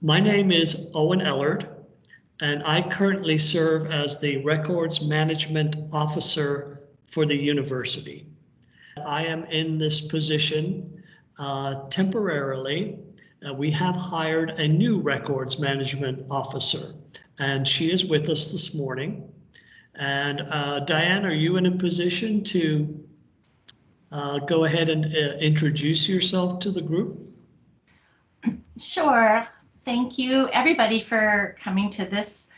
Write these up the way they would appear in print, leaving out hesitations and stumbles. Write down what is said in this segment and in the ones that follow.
My name is Owen Ellard, and I currently serve as the Records Management Officer for the university. I am in this position temporarily. We have hired a new Records Management Officer, and she is with us this morning. And Diane, are you in a position to go ahead and introduce yourself to the group? Sure. Thank you, everybody, for coming to this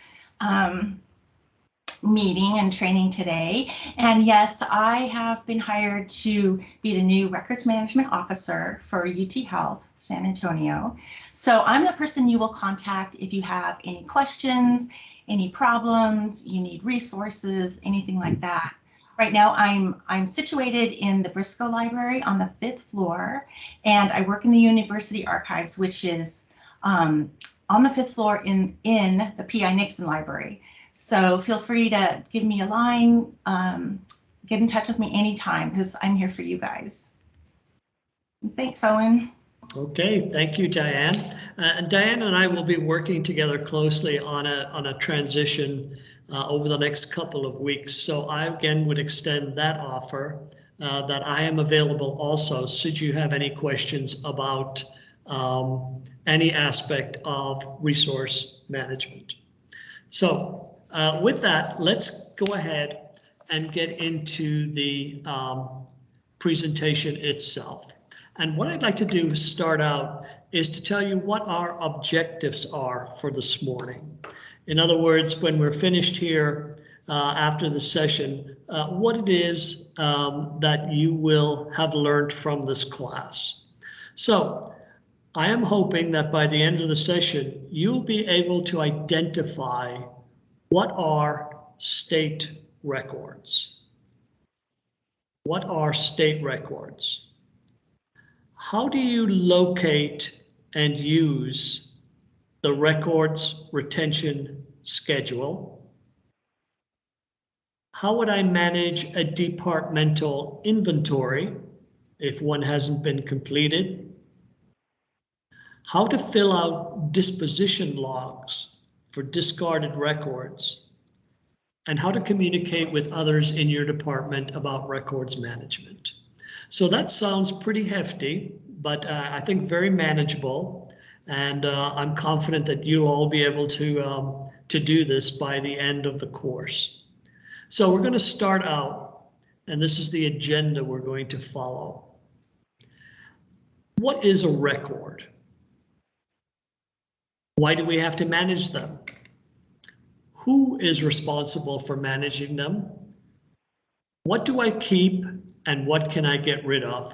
meeting and training today. And yes, I have been hired to be the new Records Management Officer for UT Health San Antonio. So I'm the person you will contact if you have any questions, any problems, you need resources, anything like that. Right now, I'm situated in the Briscoe Library on the 5th floor, and I work in the University Archives, which is on the 5th floor in the P.I. Nixon Library. So feel free to give me a line, get in touch with me anytime, because I'm here for you guys. Thanks, Owen. Okay, thank you, Diane. And Diane and I will be working together closely on a transition over the next couple of weeks. So I again would extend that offer that I am available also should you have any questions about any aspect of resource management. So with that, let's go ahead and get into the presentation itself. And what I'd like to do to start out is to tell you what our objectives are for this morning. In other words, when we're finished here after the session, what it is that you will have learned from this class. So I am hoping that by the end of the session, you'll be able to identify what are state records. What are state records? How do you locate and use the records retention schedule? How would I manage a departmental inventory if one hasn't been completed? How to fill out disposition logs for discarded records, and how to communicate with others in your department about records management. So that sounds pretty hefty, but I think very manageable. And I'm confident that you'll all be able to do this by the end of the course. So we're going to start out, and this is the agenda we're going to follow. What is a record? Why do we have to manage them? Who is responsible for managing them? What do I keep and what can I get rid of?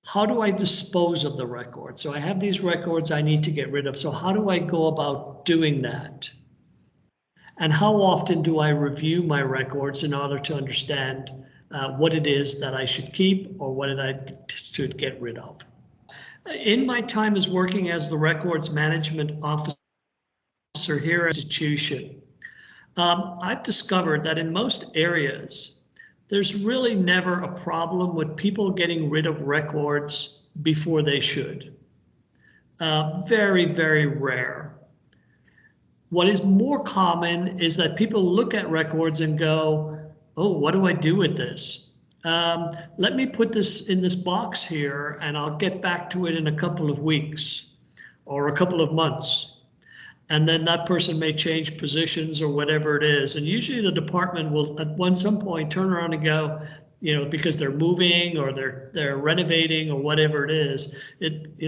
How do I dispose of the record? So I have these records I need to get rid of. So how do I go about doing that? And how often do I review my records in order to understand what it is that I should keep or what I should get rid of? In my time as working as the Records Management Officer here at the institution, I've discovered that in most areas, there's really never a problem with people getting rid of records before they should. Very, very rare. What is more common is that people look at records and go, oh, what do I do with this? Let me put this in this box here and I'll get back to it in a couple of weeks or a couple of months. And then that person may change positions or whatever it is. And usually the department will at some point turn around and go, because they're moving or they're renovating or whatever it is.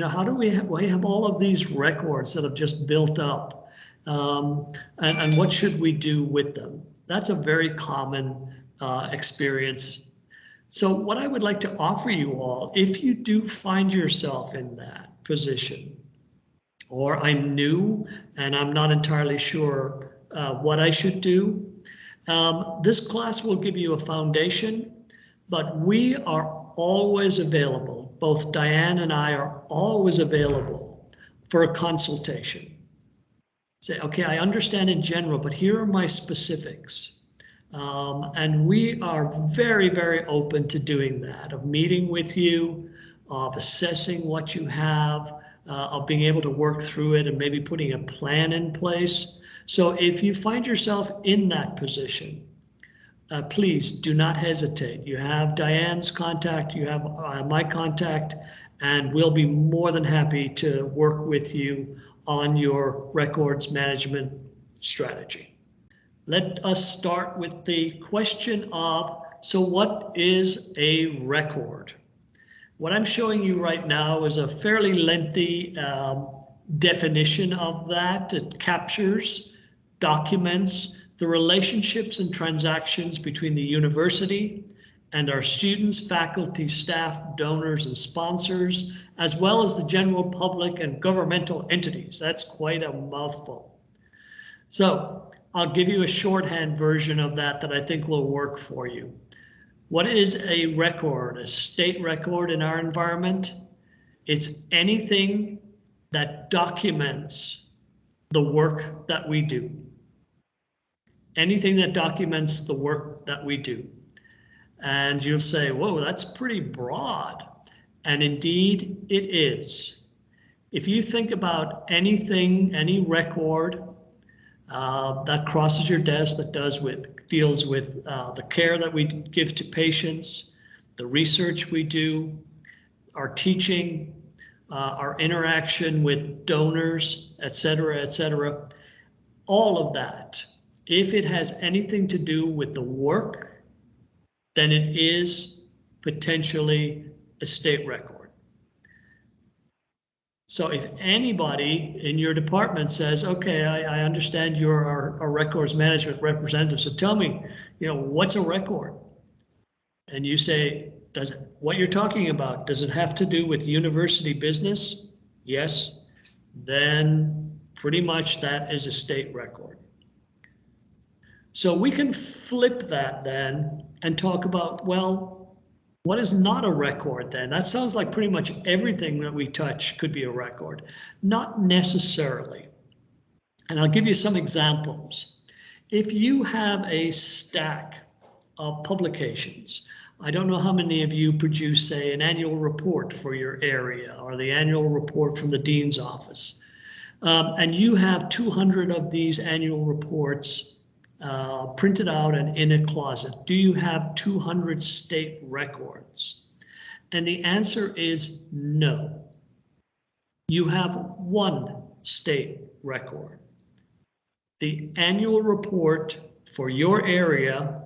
How do we have all of these records that have just built up? And what should we do with them? That's a very common experience. So what I would like to offer you all, if you do find yourself in that position, or I'm new and I'm not entirely sure what I should do, this class will give you a foundation, but we are always available. Both Diane and I are always available for a consultation. Say, okay, I understand in general, but here are my specifics. And we are very, very open to doing that, of meeting with you, of assessing what you have, of being able to work through it and maybe putting a plan in place. So if you find yourself in that position, please do not hesitate. You have Diane's contact, you have my contact, and we'll be more than happy to work with you on your records management strategy. Let us start with the question of, so what is a record? What I'm showing you right now is a fairly lengthy definition of that. It captures, documents the relationships and transactions between the university and our students, faculty, staff, donors, and sponsors, as well as the general public and governmental entities. That's quite a mouthful. So I'll give you a shorthand version of that I think will work for you. What is a record, a state record in our environment? It's anything that documents the work that we do. Anything that documents the work that we do. And you'll say, whoa, that's pretty broad. And indeed it is. If you think about anything, any record that crosses your desk that deals with the care that we give to patients, the research we do, our teaching, our interaction with donors, et cetera, all of that. If it has anything to do with the work, then it is potentially a state record. So if anybody in your department says, okay, I understand you're our records management representative, so tell me, what's a record? And you say, what you're talking about, does it have to do with university business? Yes, then pretty much that is a state record. So we can flip that then and talk about, well, what is not a record then? That sounds like pretty much everything that we touch could be a record. Not necessarily. And I'll give you some examples. If you have a stack of publications, I don't know how many of you produce, say, an annual report for your area or the annual report from the dean's office. And you have 200 of these annual reports printed out and in a closet. Do you have 200 state records? And the answer is no. You have one state record. The annual report for your area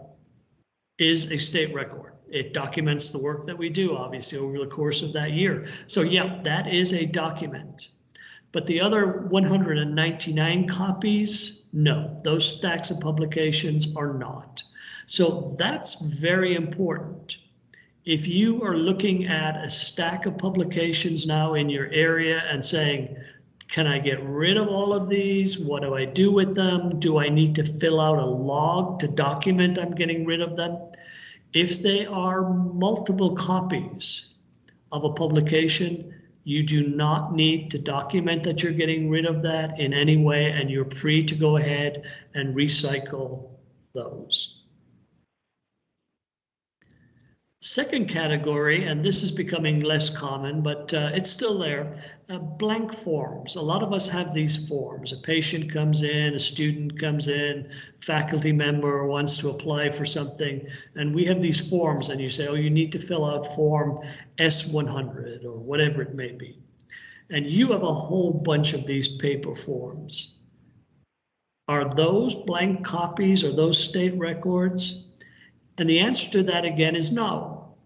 is a state record. It documents the work that we do, obviously, over the course of that year. So yeah, that is a document. But the other 199 copies, no, those stacks of publications are not. So that's very important. If you are looking at a stack of publications now in your area and saying, can I get rid of all of these? What do I do with them? Do I need to fill out a log to document I'm getting rid of them? If they are multiple copies of a publication, you do not need to document that you're getting rid of that in any way, and you're free to go ahead and recycle those. Second category, and this is becoming less common, but it's still there, blank forms. A lot of us have these forms. A patient comes in, a student comes in, faculty member wants to apply for something, and we have these forms, and you say, oh, you need to fill out form S100 or whatever it may be. And you have a whole bunch of these paper forms. Are those blank copies? Are those state records? And the answer to that again is no.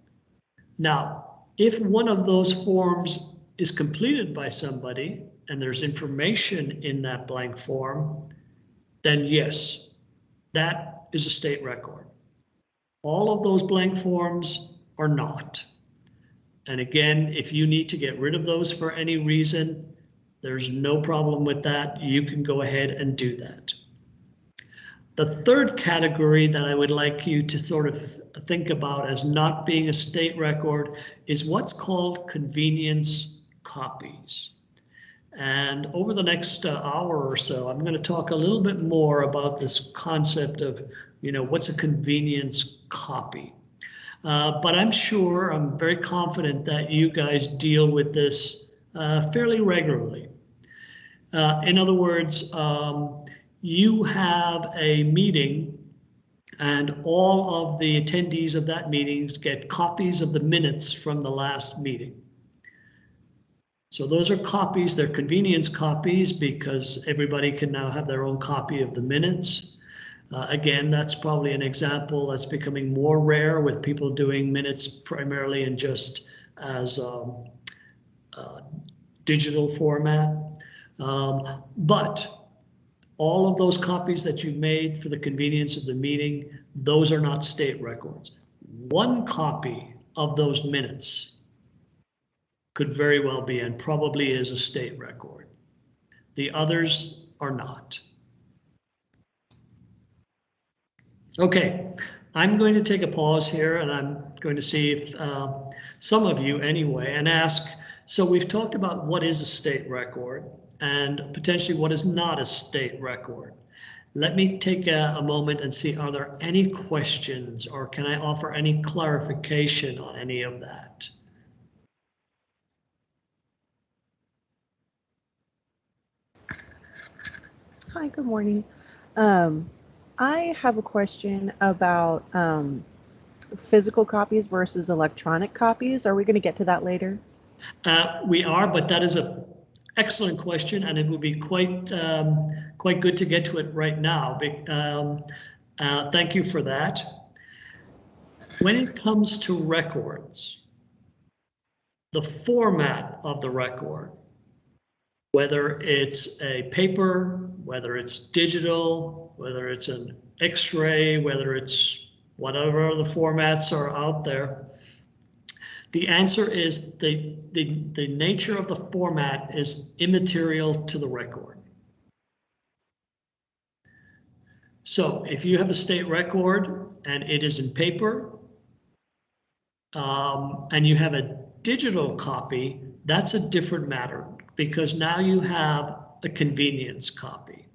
Now, if one of those forms is completed by somebody and there's information in that blank form, then yes, that is a state record. All of those blank forms are not. And again, if you need to get rid of those for any reason, there's no problem with that. You can go ahead and do that. The third category that I would like you to sort of think about as not being a state record is what's called convenience copies. And over the next hour or so, I'm going to talk a little bit more about this concept of, what's a convenience copy. But I'm very confident that you guys deal with this fairly regularly. In other words, you have a meeting and all of the attendees of that meeting get copies of the minutes from the last meeting. So those are copies, they're convenience copies because everybody can now have their own copy of the minutes. Again, that's probably an example that's becoming more rare with people doing minutes primarily in just as digital format. But all of those copies that you made for the convenience of the meeting, those are not state records. One copy of those minutes could very well be and probably is a state record. The others are not. Okay, I'm going to take a pause here and I'm going to see if some of you anyway and ask, so we've talked about what is a state record and potentially what is not a state record. Let me take a moment and see, are there any questions or can I offer any clarification on any of that? Hi, good morning. I have a question about physical copies versus electronic copies. Are we going to get to that later? We are, but that is an excellent question, and it would be quite good to get to it right now. Thank you for that. When it comes to records, the format of the record, whether it's a paper, whether it's digital, whether it's an X-ray, whether it's whatever the formats are out there, the answer is the nature of the format is immaterial to the record. So if you have a state record and it is in paper, and you have a digital copy, that's a different matter because now you have a convenience copy.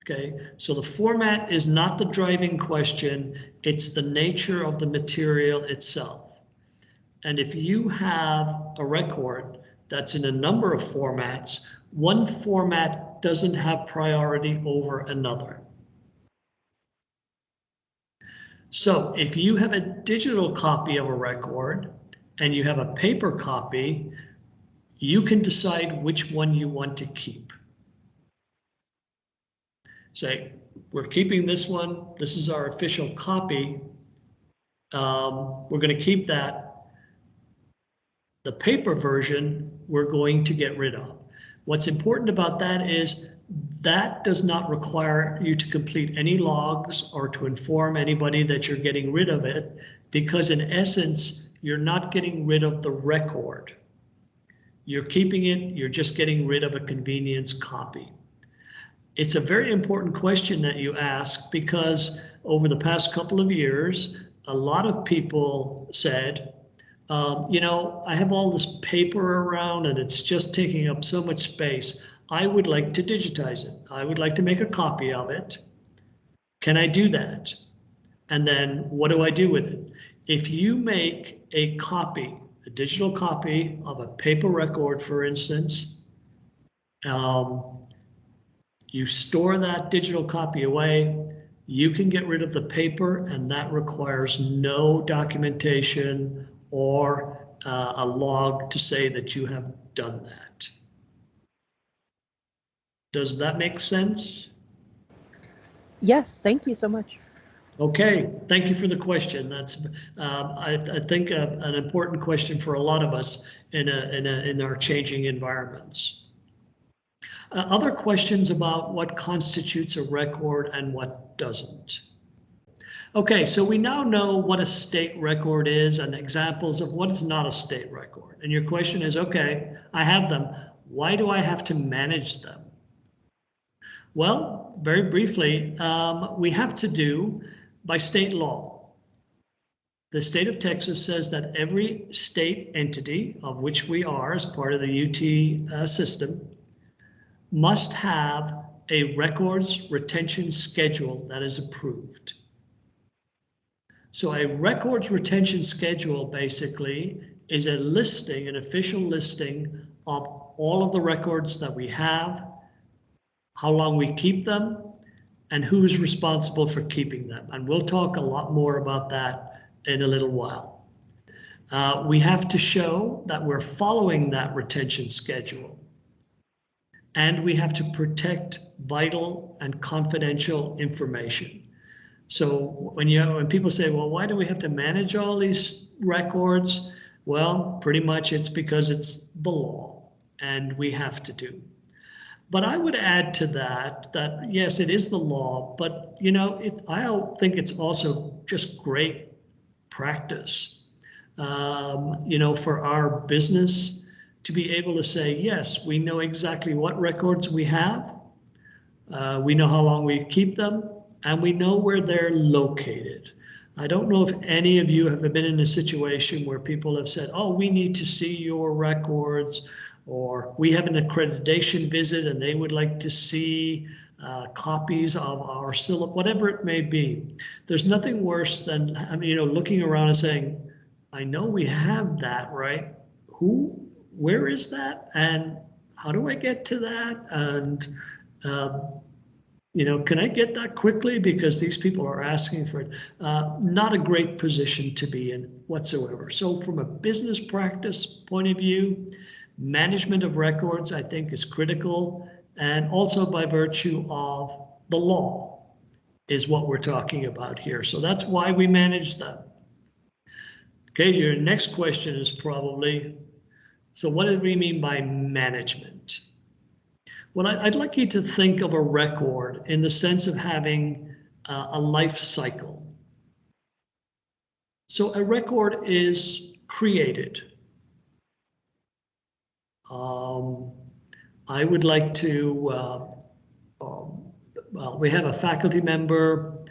Okay, so the format is not the driving question, it's the nature of the material itself. And if you have a record that's in a number of formats, one format doesn't have priority over another. So if you have a digital copy of a record and you have a paper copy, you can decide which one you want to keep. Say, we're keeping this one. This is our official copy. We're going to keep that. The paper version, we're going to get rid of. What's important about that is that does not require you to complete any logs or to inform anybody that you're getting rid of it, because in essence, you're not getting rid of the record. You're keeping it, you're just getting rid of a convenience copy. It's a very important question that you ask because over the past couple of years, a lot of people said, you know, I have all this paper around and it's just taking up so much space. I would like to digitize it. I would like to make a copy of it. Can I do that? And then what do I do with it? If you make a copy, a digital copy of a paper record, for instance, you store that digital copy away, you can get rid of the paper, and that requires no documentation or a log to say that you have done that. Does that make sense? Yes, thank you so much. Okay, thank you for the question. That's, I think, an important question for a lot of us in our changing environments. Other questions about what constitutes a record and what doesn't. Okay, so we now know what a state record is and examples of what is not a state record. And your question is, okay, I have them. Why do I have to manage them? Well, very briefly, we have to do by state law. The state of Texas says that every state entity, of which we are as part of the UT system, must have a records retention schedule that is approved. So a records retention schedule basically is a listing, an official listing of all of the records that we have, how long we keep them, and who's responsible for keeping them. And we'll talk a lot more about that in a little while. We have to show that we're following that retention schedule. And we have to protect vital and confidential information. So when people say, well, why do we have to manage all these records? Well, pretty much it's because it's the law and we have to do. But I would add to that yes, it is the law, but I think it's also just great practice, for our business to be able to say, yes, we know exactly what records we have, we know how long we keep them, and we know where they're located. I don't know if any of you have been in a situation where people have said, oh, we need to see your records, or we have an accreditation visit and they would like to see copies of our syllabus, whatever it may be. There's nothing worse than looking around and saying, I know we have that, right? Where is that? And how do I get to that? And can I get that quickly because these people are asking for it? Not a great position to be in whatsoever. So from a business practice point of view, management of records, I think, is critical, and also by virtue of the law is what we're talking about here. So that's why we manage them. Okay, your next question is probably, so what do we mean by management? Well, I'd like you to think of a record in the sense of having a life cycle. So a record is created. I would like to, we have a faculty member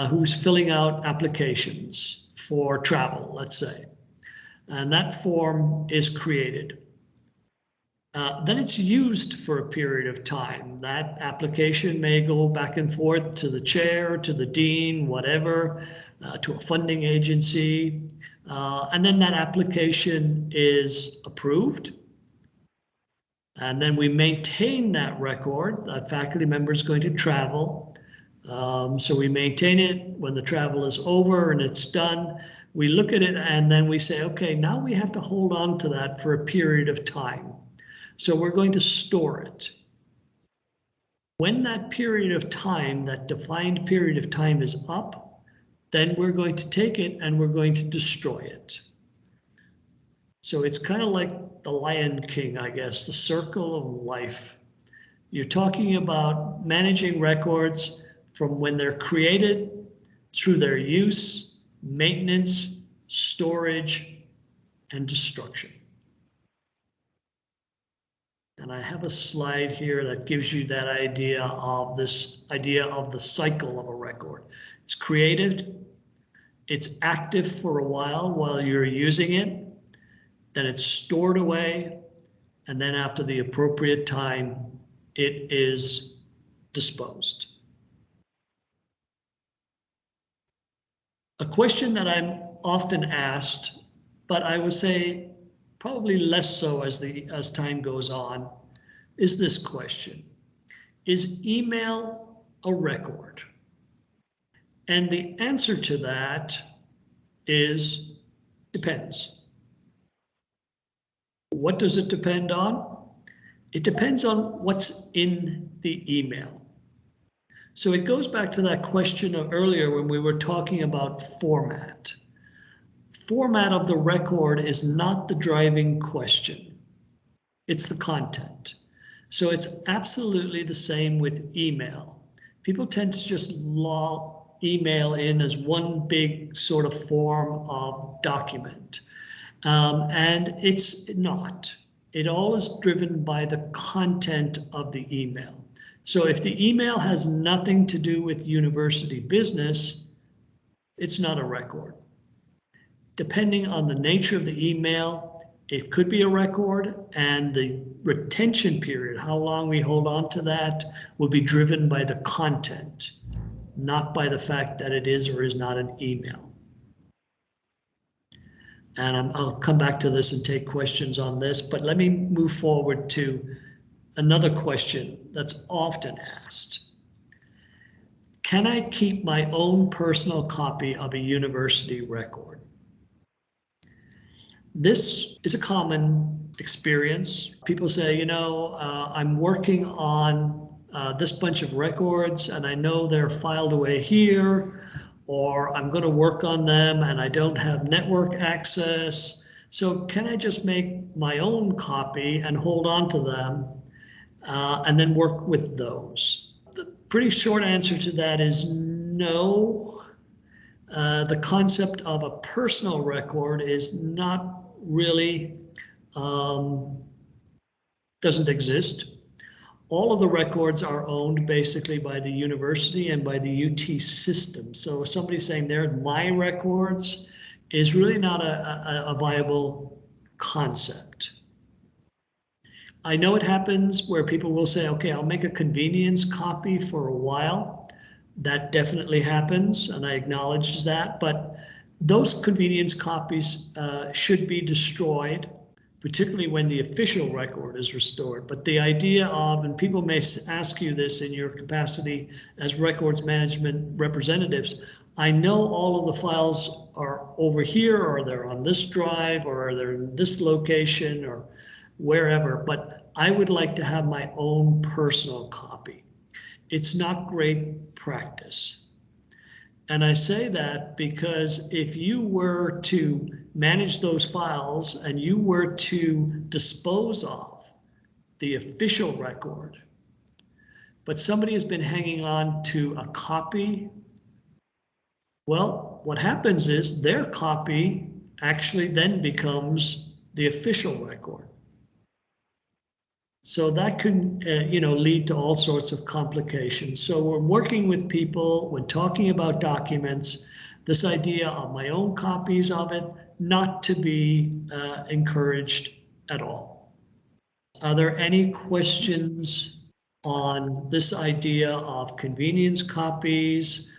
who's filling out applications for travel, let's say, and that form is created. Then it's used for a period of time. That application may go back and forth to the chair, to the dean, whatever, to a funding agency, and then that application is approved. And then we maintain that record. That faculty member is going to travel. So we maintain it. When the travel is over and it's done, we look at it and then we say, okay, now we have to hold on to that for a period of time. So we're going to store it. When that period of time, that defined period of time is up, then we're going to take it and we're going to destroy it. So it's kind of like the Lion King, I guess, the circle of life. You're talking about managing records from when they're created through their use, maintenance, storage, and destruction. And I have a slide here that gives you that idea of the cycle of a record. It's created, it's active for a while you're using it, then it's stored away, and then after the appropriate time, it is disposed. A question that I'm often asked, but I would say probably less so as time goes on, is this question. Is email a record? And the answer to that is depends. What does it depend on? It depends on what's in the email. So it goes back to that question of earlier when we were talking about format. Format of the record is not the driving question. It's the content. So it's absolutely the same with email. People tend to just log email in as one big sort of form of document. And it's not. It all is driven by the content of the email. So if the email has nothing to do with university business, it's not a record. Depending on the nature of the email, it could be a record, and the retention period, how long we hold on to that, will be driven by the content, not by the fact that it is or is not an email. And I'll come back to this and take questions on this, but let me move forward to another question that's often asked. Can I keep my own personal copy of a university record? This is a common experience. People say, I'm working on this bunch of records and I know they're filed away here, or I'm going to work on them and I don't have network access. So can I just make my own copy and hold on to them and then work with those? The pretty short answer to that is no. The concept of a personal record is not really, doesn't exist. All of the records are owned basically by the university and by the UT system. So somebody saying they're my records is really not a viable concept. I know it happens where people will say, okay, I'll make a convenience copy for a while. That definitely happens, and I acknowledge that, but those convenience copies should be destroyed, particularly when the official record is restored. But the idea of, and people may ask you this in your capacity as records management representatives, I know all of the files are over here, or they're on this drive, or they're in this location, or wherever, but I would like to have my own personal copy. It's not great practice. And I say that because if you were to manage those files and you were to dispose of the official record, but somebody has been hanging on to a copy, well, what happens is their copy actually then becomes the official record. So that can, lead to all sorts of complications. So we're working with people when talking about documents, this idea of my own copies of it, not to be encouraged at all. Are there any questions on this idea of convenience copies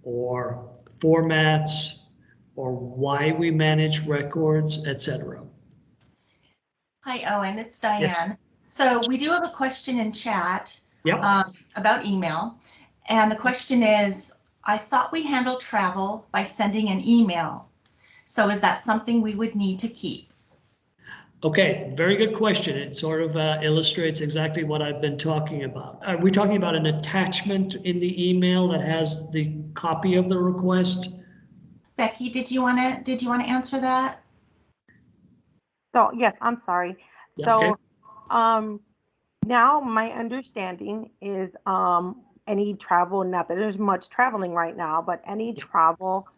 or formats or why we manage records, etc.? Hi, Owen, it's Diane. Yes. So we do have a question in chat Yep. about email. And the question is, I thought we handled travel by sending an email. So is that something we would need to keep? Okay, very good question. It sort of illustrates exactly what I've been talking about. Are we talking about an attachment in the email that has the copy of the request? Becky, did you want to answer that? So yes, I'm sorry. Yeah, So okay. Now my understanding is any travel, not that there's much traveling right now, but any travel,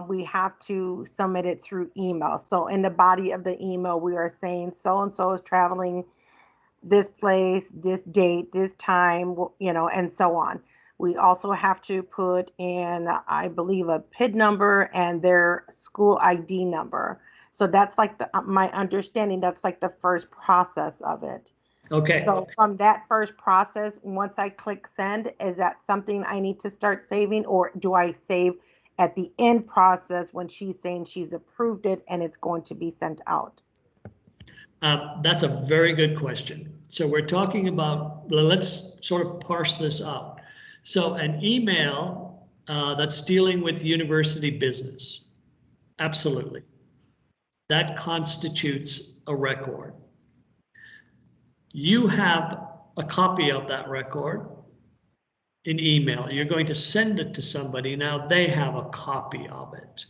we have to submit it through email. So in the body of the email, we are saying so-and-so is traveling this place, this date, this time, and so on. We also have to put in, I believe, a PID number and their school ID number. So that's like my understanding, that's like the first process of it. Okay. So from that first process, once I click send, is that something I need to start saving, or do I save at the end process when she's saying she's approved it and it's going to be sent out? That's a very good question. So we're talking about, let's sort of parse this out. So an email that's dealing with university business, absolutely. That constitutes a record. You have a copy of that record in email. You're going to send it to somebody. Now they have a copy of it.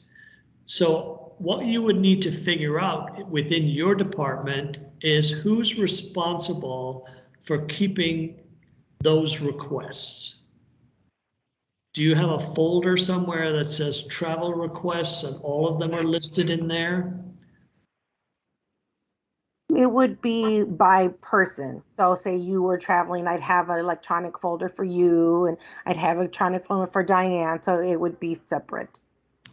So what you would need to figure out within your department is who's responsible for keeping those requests. Do you have a folder somewhere that says travel requests and all of them are listed in there? It would be by person. So say you were traveling, I'd have an electronic folder for you and I'd have an electronic folder for Diane. So it would be separate.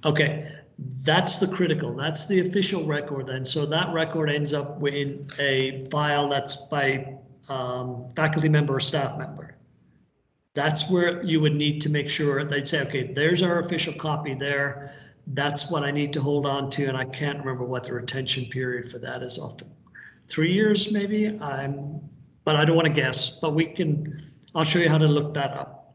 Okay, that's the critical, that's the official record then. So that record ends up in a file that's by faculty member or staff member. That's where you would need to make sure they'd say, okay, there's our official copy there. that's what I need to hold on to, and I can't remember what the retention period for that is. Often 3 years maybe. But I don't want to guess. But I'll show you how to look that up.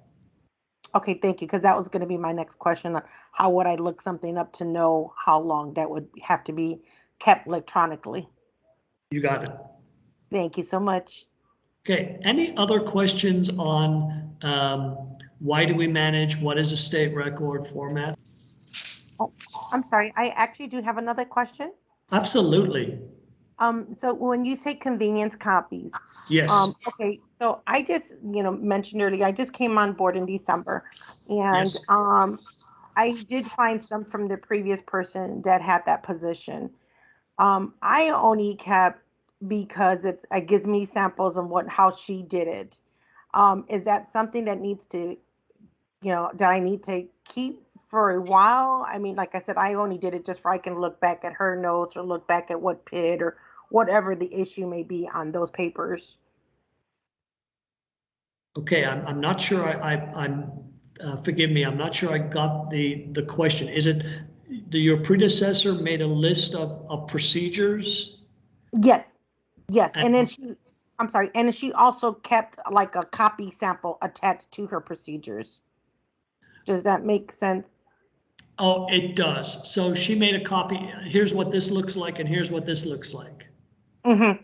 Okay, thank you, because that was going to be my next question. How would I look something up to know how long that would have to be kept electronically? You got it. Thank you so much. Okay, any other questions on why do we manage, what is a state record format? Oh, I'm sorry, I actually do have another question. Absolutely. So when you say convenience copies, Yes. Okay, so I just, mentioned earlier, I just came on board in December, and Yes. I did find some from the previous person that had that position. I only kept because it gives me samples of how she did it. Is that something that needs to, that I need to keep for a while? I mean, like I said, I only did it just for I can look back at her notes or look back at what PID or whatever the issue may be on those papers. Okay, I'm not sure. Forgive me. I'm not sure I got the question. Is it your predecessor made a list of procedures? Yes, yes, and then I'm sorry, and she also kept like a copy sample attached to her procedures. Does that make sense? Oh, it does. So she made a copy. Here's what this looks like, and here's what this looks like.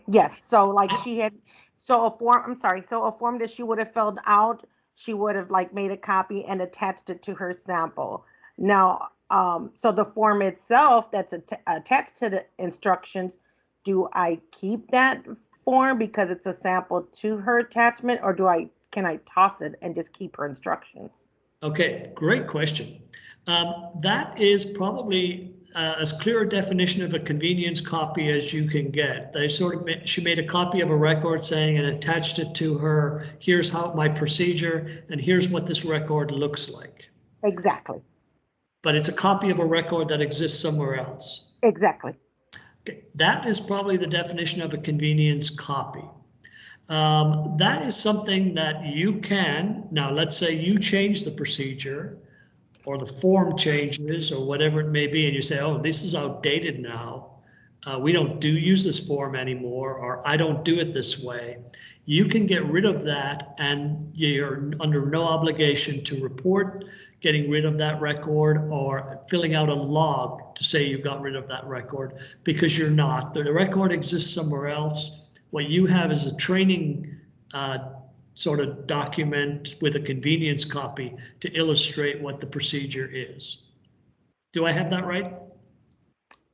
Yes. So like she had, so a form. I'm sorry. So a form that she would have filled out, she would have like made a copy and attached it to her sample. Now, so the form itself that's attached to the instructions, do I keep that form because it's a sample to her attachment, or can I toss it and just keep her instructions? Okay, great question. That is probably as clear a definition of a convenience copy as you can get. She made a copy of a record saying and attached it to her. Here's how my procedure, and here's what this record looks like. Exactly. But it's a copy of a record that exists somewhere else. Exactly. Okay, that is probably the definition of a convenience copy. That is something that you can, now let's say you change the procedure or the form changes or whatever it may be, and you say, oh, this is outdated now. We don't use this form anymore, or I don't do it this way. You can get rid of that, and you're under no obligation to report getting rid of that record or filling out a log to say you got rid of that record, because you're not. The record exists somewhere else. What you have is a training sort of document with a convenience copy to illustrate what the procedure is. Do I have that right?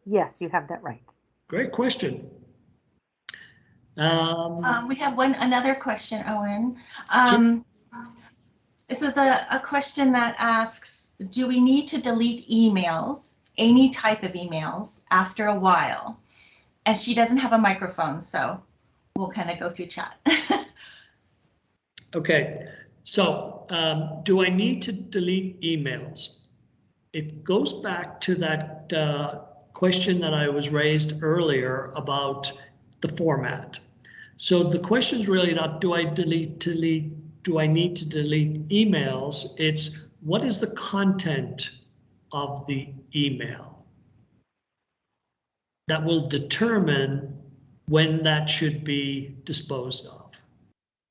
Yes, you have that right. Great question. We have another question, Owen. This is a question that asks, do we need to delete emails, any type of emails, after a while? And she doesn't have a microphone, so we'll kind of go through chat. Okay, so do I need to delete emails? It goes back to that question that I was raised earlier about the format. So the question is really not do I need to delete emails? It's what is the content of the email? That will determine when that should be disposed of.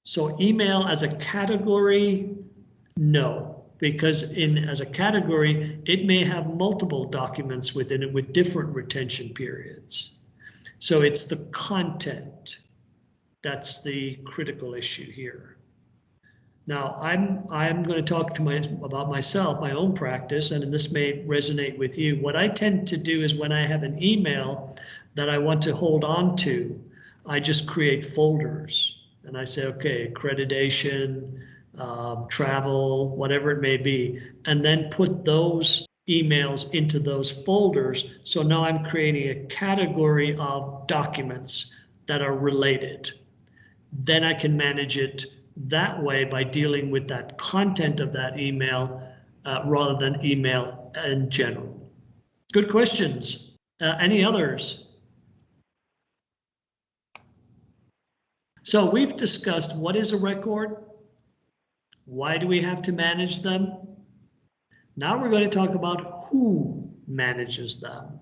So email as a category, no, because as a category, it may have multiple documents within it with different retention periods. So it's the content that's the critical issue here. Now, I'm going to talk about myself, my own practice, and this may resonate with you. What I tend to do is when I have an email that I want to hold on to, I just create folders. And I say, okay, accreditation, travel, whatever it may be, and then put those emails into those folders. So now I'm creating a category of documents that are related. Then I can manage it that way by dealing with that content of that email rather than email in general. Good questions. Any others? So we've discussed what is a record, why do we have to manage them? Now we're going to talk about who manages them.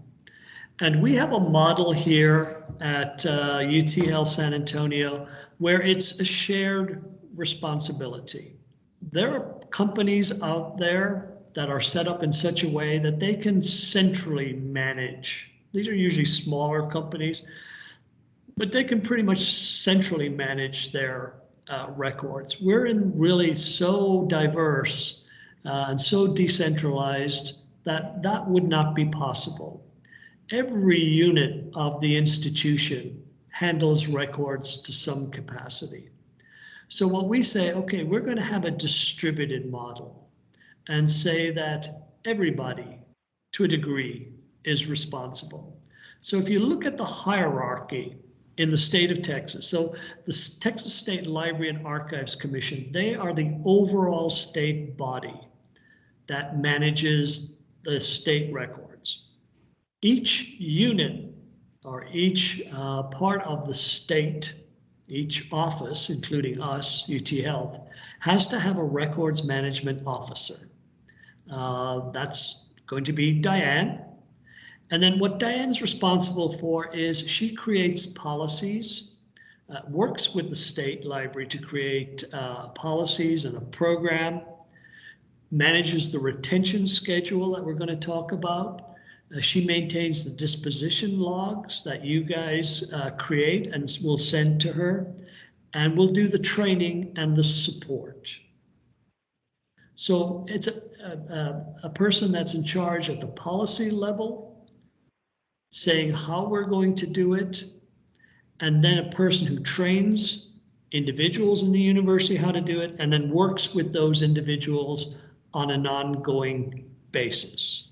And we have a model here at UT Health San Antonio where it's a shared responsibility. There are companies out there that are set up in such a way that they can centrally manage. These are usually smaller companies, but they can pretty much centrally manage their records. We're in really so diverse and so decentralized that that would not be possible. Every unit of the institution handles records to some capacity. So what we say, okay, we're going to have a distributed model and say that everybody, to a degree, is responsible. So if you look at the hierarchy in the state of Texas, so the Texas State Library and Archives Commission, they are the overall state body that manages the state records. Each unit or each part of the state, each office, including us, UT Health, has to have a records management officer. That's going to be Diane. And then what Diane's responsible for is she creates policies, works with the state library to create policies and a program, manages the retention schedule that we're going to talk about. She maintains the disposition logs that you guys create and will send to her, and will do the training and the support. So it's a person that's in charge at the policy level, saying how we're going to do it, and then a person who trains individuals in the university how to do it, and then works with those individuals on an ongoing basis.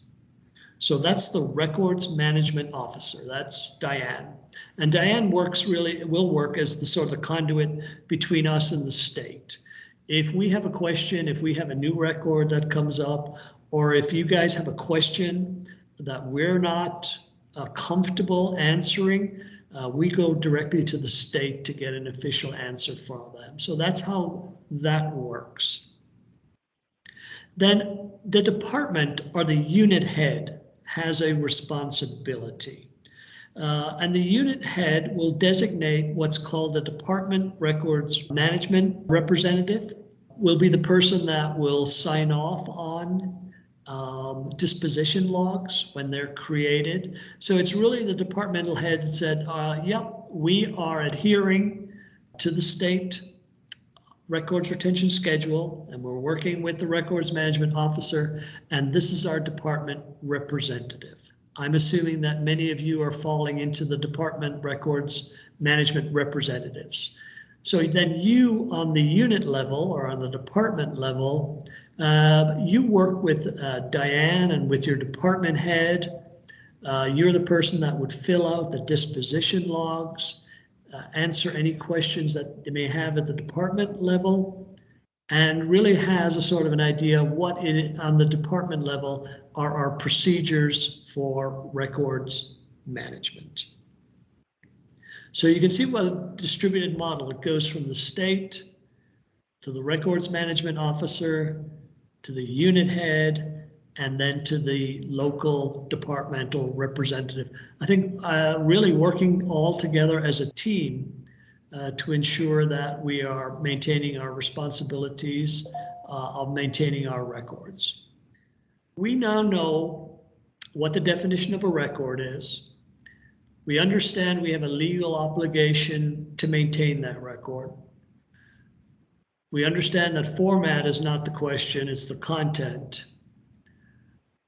So that's the records management officer. That's Diane. And Diane will work as the sort of the conduit between us and the state. If we have a question, if we have a new record that comes up, or if you guys have a question that we're not comfortable answering, we go directly to the state to get an official answer from them. So that's how that works. Then the department or the unit head has a responsibility. And the unit head will designate what's called the department records management representative, will be the person that will sign off on disposition logs when they're created. So it's really the departmental head that said, yep, we are adhering to the state records retention schedule, and we're working with the records management officer, and this is our department representative. I'm assuming that many of you are falling into the department records management representatives. So then you on the unit level or on the department level, you work with Diane and with your department head. You're the person that would fill out the disposition logs, answer any questions that they may have at the department level, and really has a sort of an idea of what on the department level are our procedures for records management. So you can see what a distributed model, it goes from the state to the records management officer, to the unit head, and then to the local departmental representative. I think really working all together as a team to ensure that we are maintaining our responsibilities of maintaining our records. We now know what the definition of a record is. We understand we have a legal obligation to maintain that record. We understand that format is not the question, it's the content.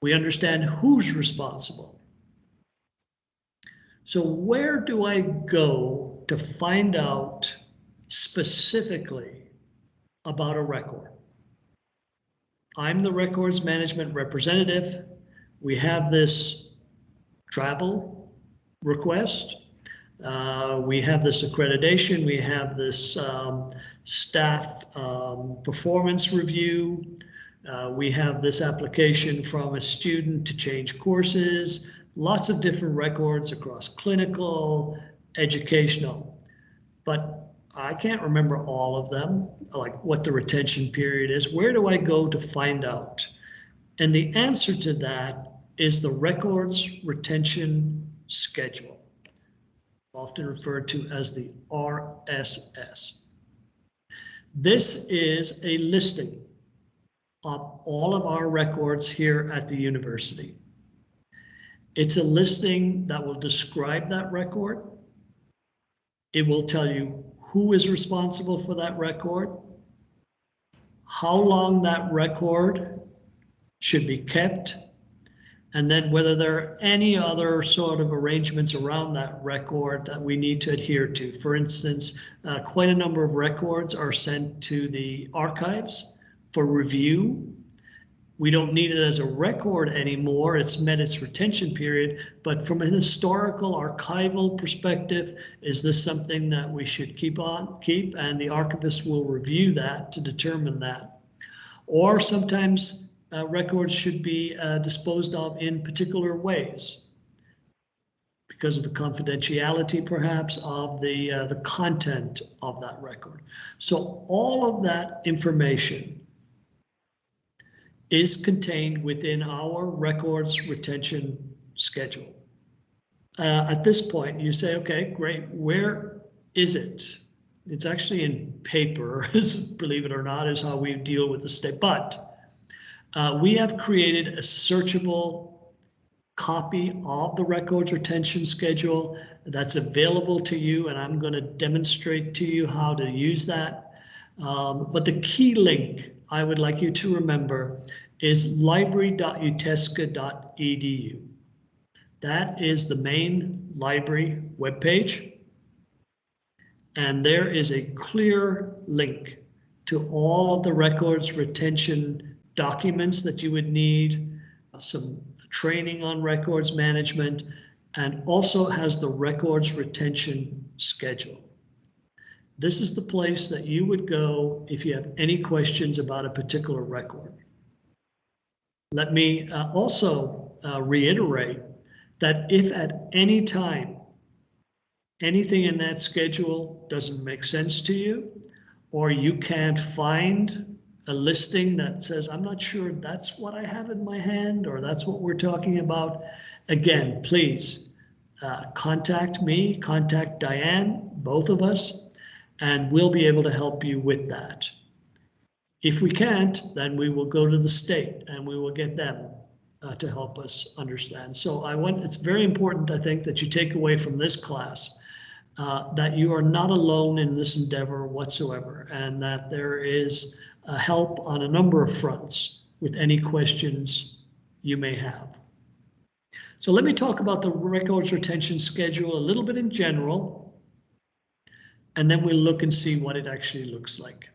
We understand who's responsible. So where do I go to find out specifically about a record? I'm the records management representative. We have this travel request. We have this accreditation. We have this staff performance review. We have this application from a student to change courses, lots of different records across clinical, educational, but I can't remember all of them, like what the retention period is. Where do I go to find out? And the answer to that is the records retention schedule, often referred to as the RSS. This is a listing of all of our records here at the university. It's a listing that will describe that record. It will tell you who is responsible for that record, how long that record should be kept, and then whether there are any other sort of arrangements around that record that we need to adhere to. For instance, quite a number of records are sent to the archives for review. We don't need it as a record anymore. It's met its retention period, but from an historical archival perspective, is this something that we should keep? And the archivist will review that to determine that. Or sometimes records should be disposed of in particular ways because of the confidentiality, perhaps, of the content of that record. So all of that information is contained within our records retention schedule. At this point, you say, okay, great, where is it? It's actually in paper, believe it or not, is how we deal with the state. But we have created a searchable copy of the records retention schedule that's available to you, and I'm going to demonstrate to you how to use that. But the key link I would like you to remember is library.utesca.edu. That is the main library webpage. And there is a clear link to all of the records retention documents that you would need, some training on records management, and also has the records retention schedule. This is the place that you would go if you have any questions about a particular record. Let me also reiterate that if at any time anything in that schedule doesn't make sense to you, or you can't find a listing that says, I'm not sure that's what I have in my hand, or that's what we're talking about, again, please contact me, contact Diane, both of us, and we'll be able to help you with that. If we can't, then we will go to the state and we will get them to help us understand. So it's very important, I think, that you take away from this class that you are not alone in this endeavor whatsoever, and that there is help on a number of fronts with any questions you may have. So let me talk about the records retention schedule a little bit in general, and then we'll look and see what it actually looks like.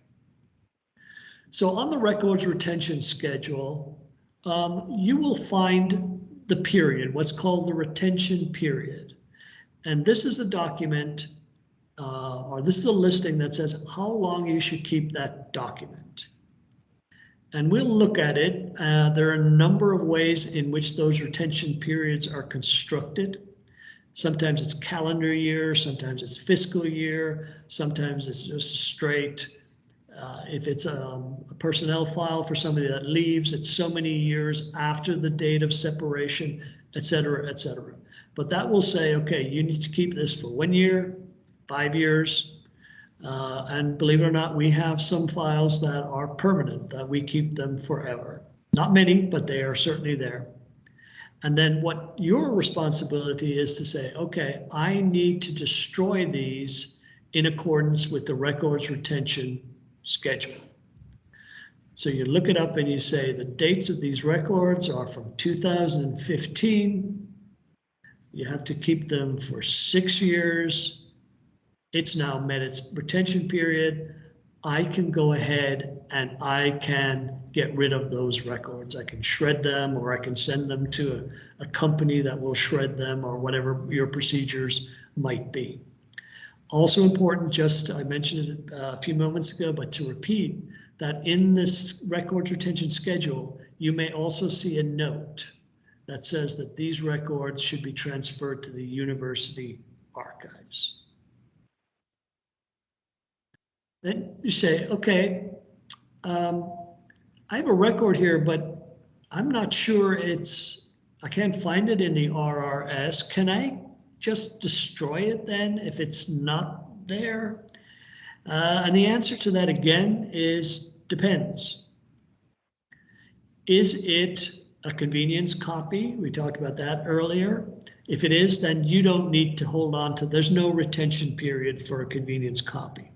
So on the records retention schedule, you will find the period, what's called the retention period. And this is a document, or this is a listing that says how long you should keep that document. And we'll look at it. There are a number of ways in which those retention periods are constructed. Sometimes it's calendar year, sometimes it's fiscal year, sometimes it's just straight. If it's a personnel file for somebody that leaves, it's so many years after the date of separation, et cetera, et cetera. But that will say, okay, you need to keep this for 1 year, 5 years. And believe it or not, we have some files that are permanent, that we keep them forever. Not many, but they are certainly there. And then what your responsibility is to say, okay, I need to destroy these in accordance with the records retention schedule. So you look it up and you say the dates of these records are from 2015. You have to keep them for 6 years. It's now met its retention period. I can go ahead and I can get rid of those records. I can shred them, or I can send them to a company that will shred them, or whatever your procedures might be. Also important, I mentioned it a few moments ago, but to repeat, that in this records retention schedule, you may also see a note that says that these records should be transferred to the university archives. Then you say, okay, I have a record here, but I'm not sure I can't find it in the RRS. Can I just destroy it then if it's not there? And the answer to that again is depends. Is it a convenience copy? We talked about that earlier. If it is, then you don't need to hold on to, there's no retention period for a convenience copy.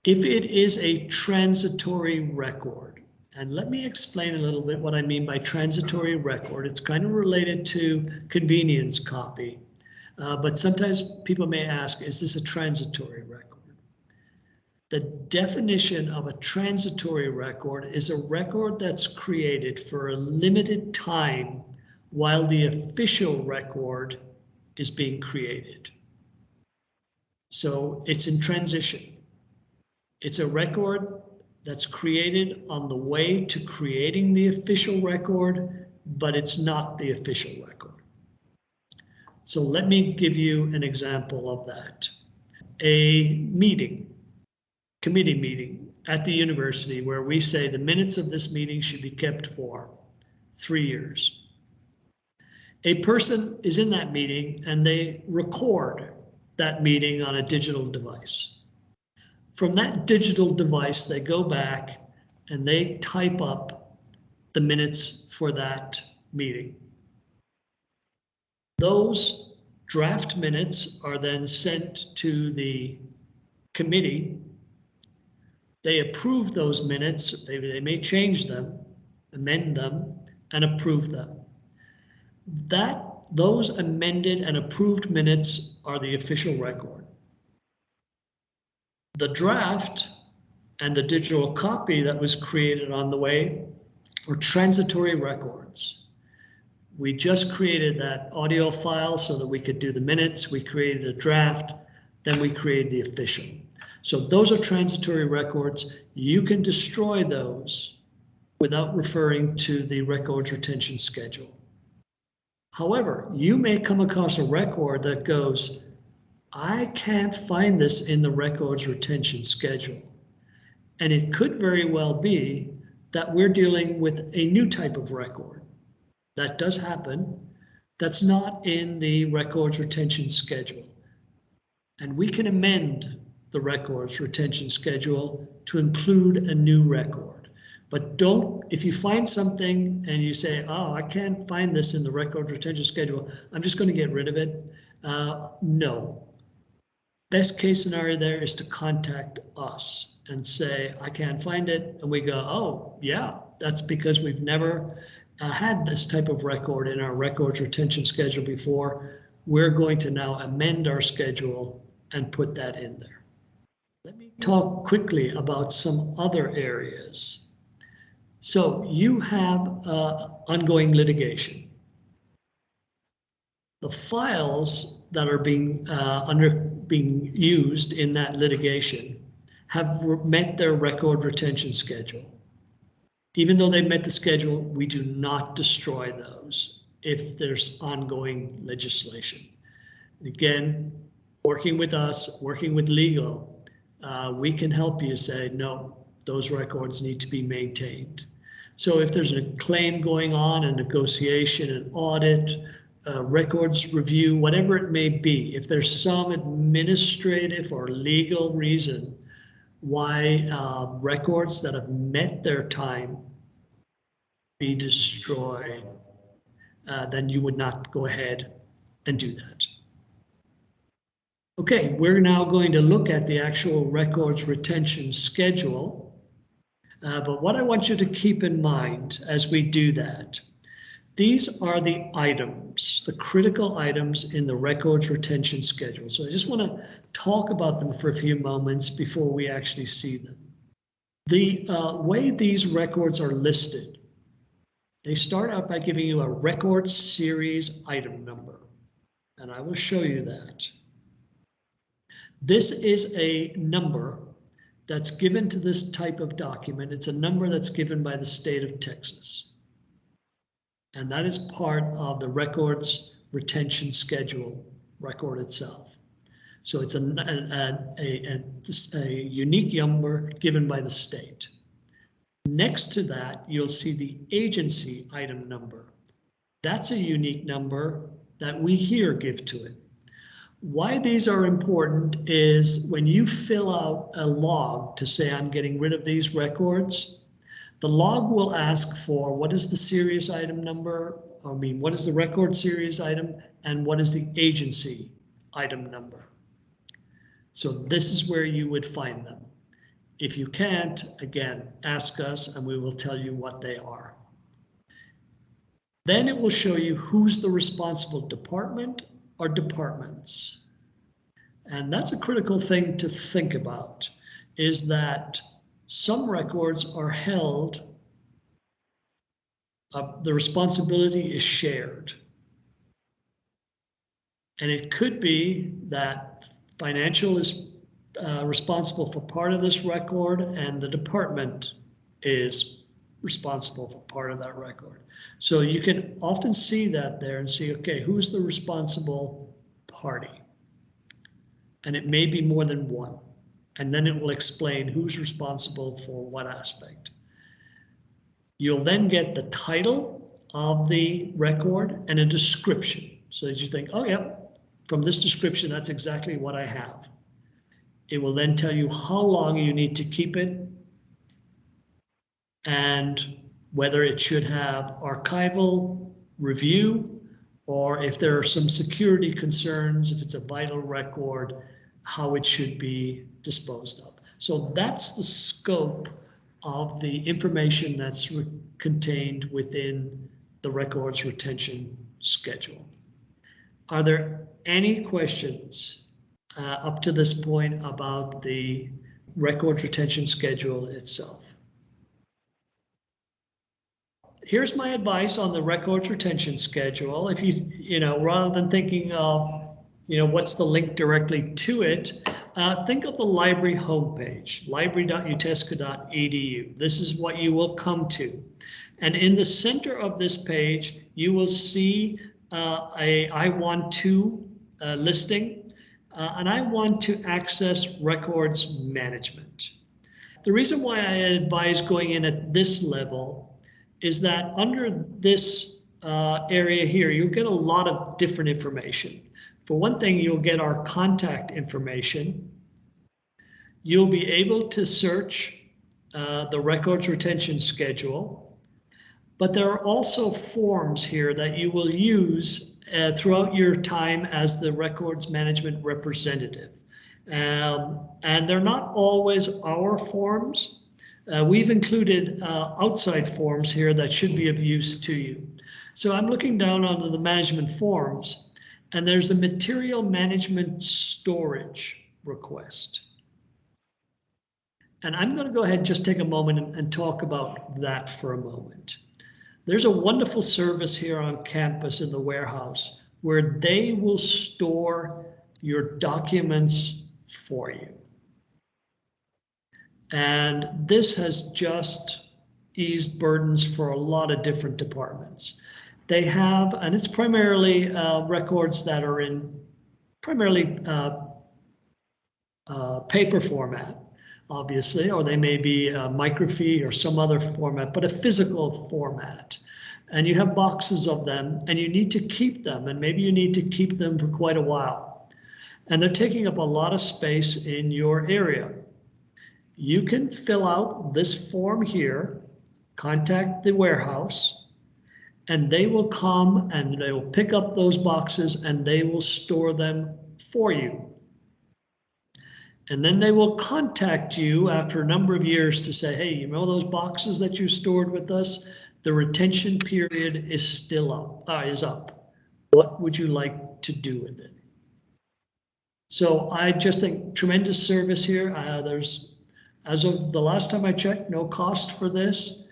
If it is a transitory record, and let me explain a little bit what I mean by transitory record. It's kind of related to convenience copy, but sometimes people may ask, is this a transitory record? The definition of a transitory record is a record that's created for a limited time while the official record is being created. So it's in transition. It's a record that's created on the way to creating the official record, but it's not the official record. So let me give you an example of that. A meeting, committee meeting at the university where we say the minutes of this meeting should be kept for 3 years. A person is in that meeting and they record that meeting on a digital device. From that digital device, they go back and they type up the minutes for that meeting. Those draft minutes are then sent to the committee. They approve those minutes. They may change them, amend them, and approve them. Those amended and approved minutes are the official record. The draft and the digital copy that was created on the way are transitory records. We just created that audio file so that we could do the minutes. We created a draft, then we created the official. So those are transitory records. You can destroy those without referring to the records retention schedule. However, you may come across a record that goes, I can't find this in the records retention schedule. And it could very well be that we're dealing with a new type of record. That does happen. That's not in the records retention schedule. And we can amend the records retention schedule to include a new record. But don't, if you find something and you say, oh, I can't find this in the records retention schedule, I'm just going to get rid of it. No. Best case scenario there is to contact us and say, I can't find it. And we go, oh, yeah, that's because we've never had this type of record in our records retention schedule before. We're going to now amend our schedule and put that in there. Let me talk quickly about some other areas. So you have ongoing litigation. The files that are being used in that litigation have met their record retention schedule. Even though they met the schedule, we do not destroy those if there's ongoing legislation. Again, working with us, working with legal, we can help you say, no, those records need to be maintained. So if there's a claim going on, a negotiation, an audit, records review, whatever it may be, if there's some administrative or legal reason why records that have met their time be destroyed, then you would not go ahead and do that. Okay, we're now going to look at the actual records retention schedule. But what I want you to keep in mind as we do that, these are the items, the critical items in the records retention schedule. So I just want to talk about them for a few moments before we actually see them. The way these records are listed, they start out by giving you a record series item number, and I will show you that. This is a number that's given to this type of document. It's a number that's given by the state of Texas. And that is part of the records retention schedule record itself. So it's a unique number given by the state. Next to that, you'll see the agency item number. That's a unique number that we here give to it. Why these are important is when you fill out a log to say I'm getting rid of these records, the log will ask for what is the series item number, what is the record series item, and what is the agency item number. So this is where you would find them. If you can't, again, ask us and we will tell you what they are. Then it will show you who's the responsible department or departments. And that's a critical thing to think about, is that some records are held, the responsibility is shared. And it could be that financial is responsible for part of this record and the department is responsible for part of that record. So you can often see that there and see, okay, who's the responsible party? And it may be more than one. And then it will explain who's responsible for what aspect. You'll then get the title of the record and a description. So that you think, oh yeah, from this description, that's exactly what I have. It will then tell you how long you need to keep it and whether it should have archival review, or if there are some security concerns, if it's a vital record, how it should be disposed of. So that's the scope of the information that's contained within the records retention schedule. Are there any questions up to this point about the records retention schedule itself? Here's my advice on the records retention schedule. If you know, rather than thinking of, what's the link directly to it, think of the library homepage, library.utesca.edu. This is what you will come to. And in the center of this page, you will see a I want to listing, and I want to access records management. The reason why I advise going in at this level is that under this area here, you'll get a lot of different information. For one thing, you'll get our contact information. You'll be able to search the records retention schedule, but there are also forms here that you will use throughout your time as the records management representative. And they're not always our forms. We've included outside forms here that should be of use to you. So I'm looking down onto the management forms, and there's a material management storage request. And I'm going to go ahead and just take a moment and talk about that for a moment. There's a wonderful service here on campus in the warehouse where they will store your documents for you. And this has just eased burdens for a lot of different departments. They have, and it's primarily records that are in primarily paper format, obviously, or they may be microfiche or some other format, but a physical format. And you have boxes of them and you need to keep them, and maybe you need to keep them for quite a while. And they're taking up a lot of space in your area. You can fill out this form here, contact the warehouse, and they will come and they will pick up those boxes and they will store them for you. And then they will contact you after a number of years to say, hey, those boxes that you stored with us, the retention period is still up, is up. What would you like to do with it? So I just think tremendous service here. There's, as of the last time I checked, no cost for this.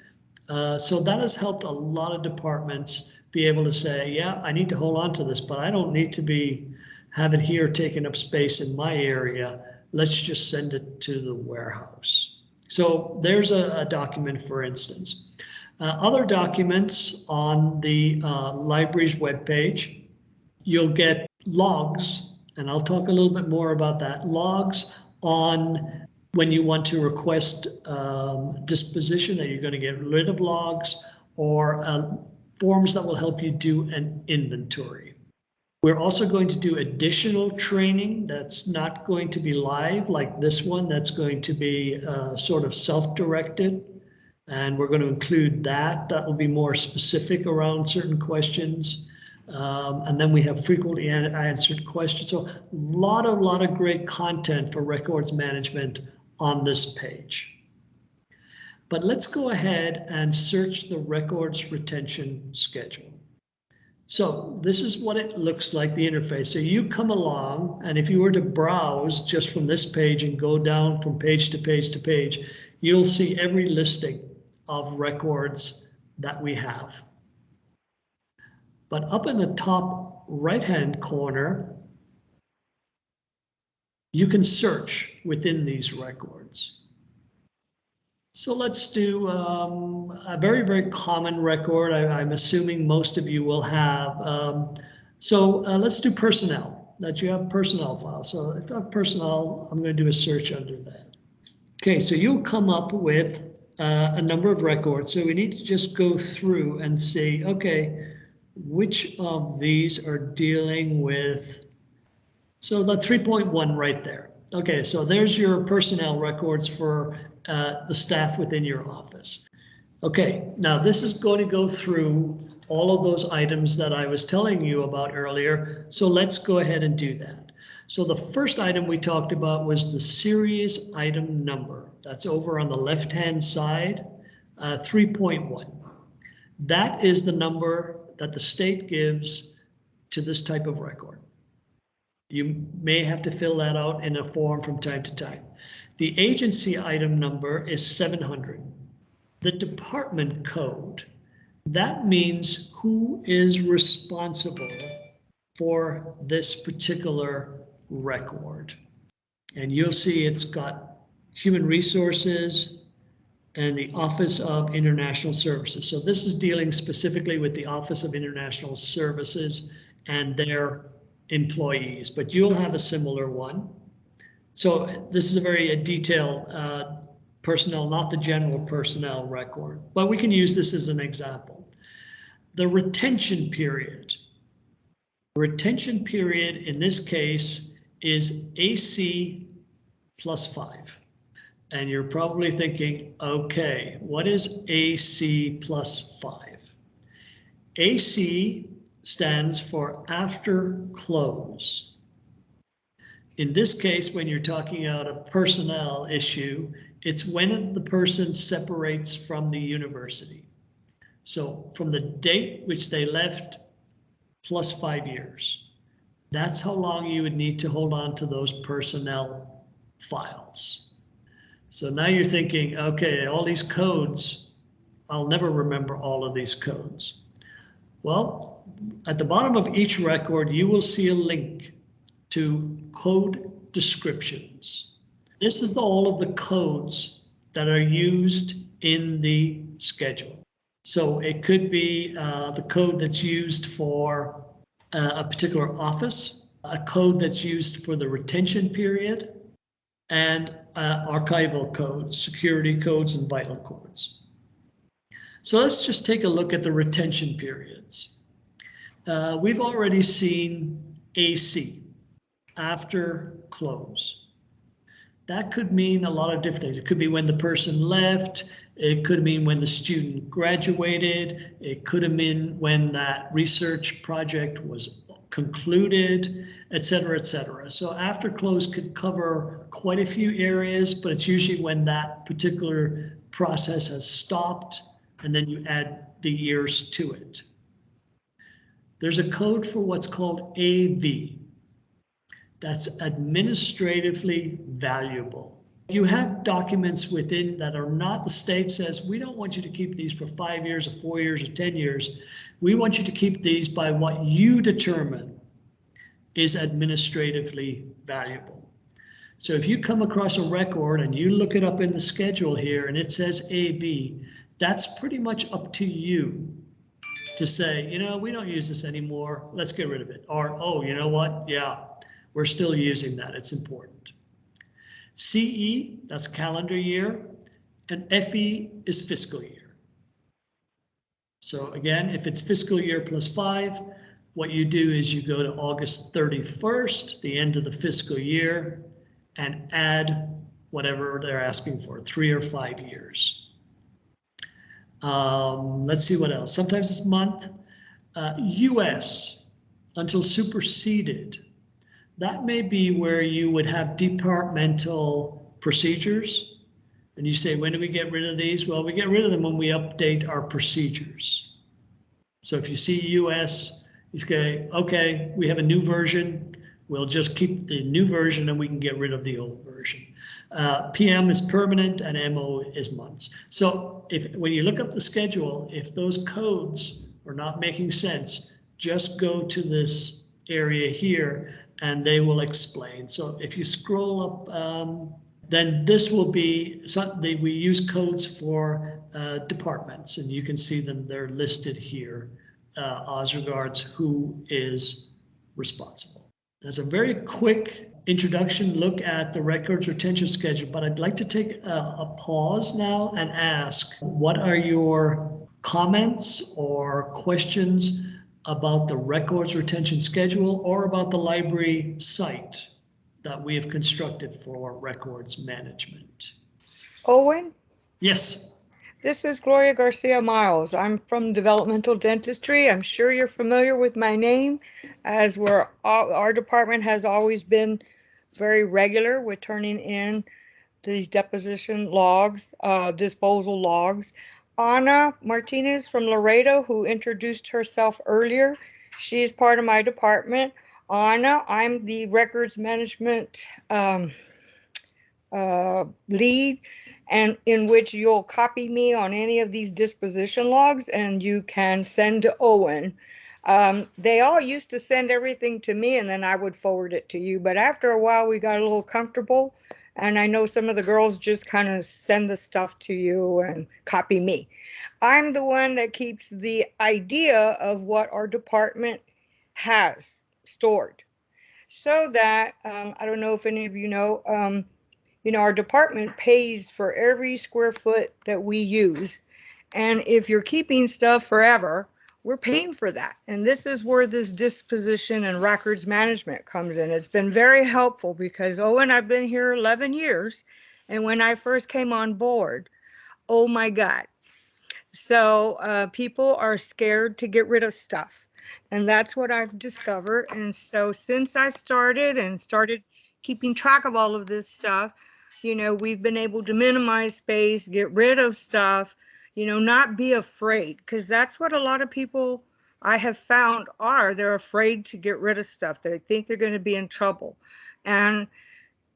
So that has helped a lot of departments be able to say, yeah, I need to hold on to this, but I don't need to have it here taking up space in my area. Let's just send it to the warehouse. So there's a document, for instance. Other documents on the library's webpage, you'll get logs, and I'll talk a little bit more about that. Logs on when you want to request disposition, that you're going to get rid of logs, or forms that will help you do an inventory. We're also going to do additional training that's not going to be live like this one. That's going to be sort of self-directed. And we're going to include that. That will be more specific around certain questions. And then we have frequently answered questions. So a lot of great content for records management on this page. But let's go ahead and search the records retention schedule. So this is what it looks like, the interface. So you come along, and if you were to browse just from this page and go down from page to page to page, you'll see every listing of records that we have. But up in the top right-hand corner, you can search within these records. So let's do a very, very common record. I'm assuming most of you will have. Let's do personnel, that you have personnel files. So if I have personnel, I'm going to do a search under that. Okay, so you'll come up with a number of records. So we need to just go through and see, okay, which of these are dealing with, so the 3.1 right there. Okay, so there's your personnel records for the staff within your office. Okay, now this is going to go through all of those items that I was telling you about earlier. So let's go ahead and do that. So the first item we talked about was the series item number. That's over on the left-hand side, 3.1. That is the number that the state gives to this type of record. You may have to fill that out in a form from time to time. The agency item number is 700. The department code, that means who is responsible for this particular record. And you'll see it's got Human Resources and the Office of International Services. So this is dealing specifically with the Office of International Services and their employees, but you'll have a similar one. So this is a very detailed personnel, not the general personnel record, but we can use this as an example. The retention period. Retention period in this case is AC plus 5. And you're probably thinking, okay, what is AC plus 5? AC stands for after close. In this case, when you're talking about a personnel issue, it's when the person separates from the university. So from the date which they left plus 5 years. That's how long you would need to hold on to those personnel files. So now you're thinking, okay, all these codes, I'll never remember all of these codes. Well, at the bottom of each record, you will see a link to code descriptions. This is all of the codes that are used in the schedule. So it could be the code that's used for a particular office, a code that's used for the retention period, and archival codes, security codes, and vital codes. So let's just take a look at the retention periods. We've already seen AC, after close. That could mean a lot of different things. It could be when the person left. It could mean when the student graduated. It could have been when that research project was concluded, et cetera, et cetera. So after close could cover quite a few areas, but it's usually when that particular process has stopped, and then you add the years to it. There's a code for what's called AV. That's administratively valuable. You have documents within that are not, the state says, we don't want you to keep these for 5 years or 4 years or 10 years. We want you to keep these by what you determine is administratively valuable. So if you come across a record and you look it up in the schedule here and it says AV, that's pretty much up to you to say, you know, we don't use this anymore. Let's get rid of it. Or, oh, you know what? Yeah, we're still using that. It's important. CE, that's calendar year, and FE is fiscal year. So again, if it's fiscal year plus 5, what you do is you go to August 31st, the end of the fiscal year, and add whatever they're asking for, 3 or 5 years. Let's see what else. Sometimes it's month. US, until superseded. That may be where you would have departmental procedures. And you say, when do we get rid of these? Well, we get rid of them when we update our procedures. So if you see US, you say, okay, we have a new version. We'll just keep the new version and we can get rid of the old version. PM is permanent and MO is months. So when you look up the schedule, if those codes are not making sense, just go to this area here and they will explain. So if you scroll up, then this will be something we use codes for departments, and you can see them. They're listed here as regards who is responsible. That's a very quick introduction look at the records retention schedule, but I'd like to take a pause now and ask, what are your comments or questions about the records retention schedule or about the library site that we have constructed for records management? Owen, Yes. this is Gloria Garcia Miles. I'm from Developmental Dentistry. I'm sure you're familiar with my name, as our department has always been very regular with turning in these deposition logs, disposal logs. Ana Martinez from Laredo, who introduced herself earlier, she's part of my department. Ana, I'm the records management lead, and in which you'll copy me on any of these disposition logs and you can send to Owen. They all used to send everything to me and then I would forward it to you, but after a while we got a little comfortable, and I know some of the girls just kind of send the stuff to you and copy me. I'm the one that keeps the idea of what our department has stored, so that I don't know if any of you know, our department pays for every square foot that we use, and if you're keeping stuff forever, we're paying for that. And this is where this disposition and records management comes in. It's been very helpful because Owen, I've been here 11 years, and when I first came on board, oh my God. So people are scared to get rid of stuff. And that's what I've discovered. And so since I started keeping track of all of this stuff, we've been able to minimize space, get rid of stuff, not be afraid, because that's what a lot of people I have found are. They're afraid to get rid of stuff. They think they're going to be in trouble. And,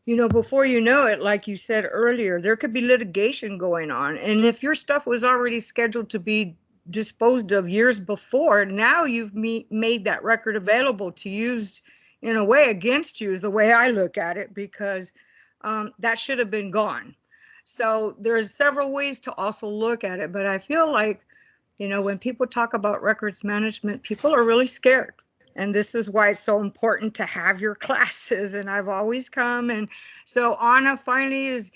before you know it, like you said earlier, there could be litigation going on. And if your stuff was already scheduled to be disposed of years before, now you've made that record available to use in a way against you, is the way I look at it, because that should have been gone. So there's several ways to also look at it, but I feel like, when people talk about records management, people are really scared. And this is why it's so important to have your classes. And I've always come. And so Ana finally is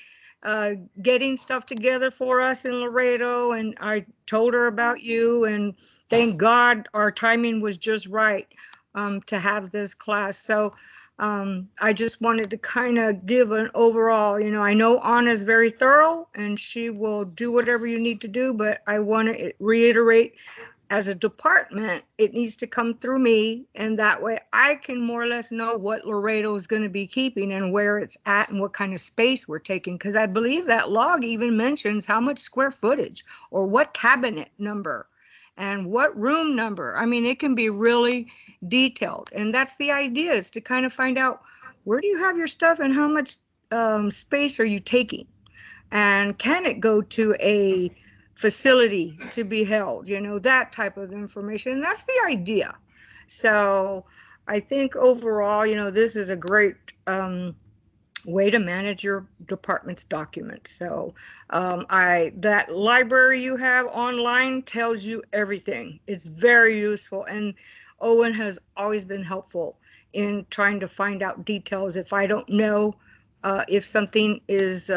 getting stuff together for us in Laredo. And I told her about you. And thank God our timing was just right to have this class. So I just wanted to kind of give an overall, I know Ana is very thorough and she will do whatever you need to do, but I want to reiterate, as a department, it needs to come through me, and that way I can more or less know what Laredo is going to be keeping and where it's at and what kind of space we're taking, because I believe that log even mentions how much square footage or what cabinet number and what room number. I mean, it can be really detailed, and that's the idea, is to kind of find out, where do you have your stuff and how much space are you taking, and can it go to a facility to be held, that type of information. That's the idea. So I think overall, this is a great way to manage your department's documents. So that library you have online tells you everything. It's very useful, and Owen has always been helpful in trying to find out details. If I don't know if something is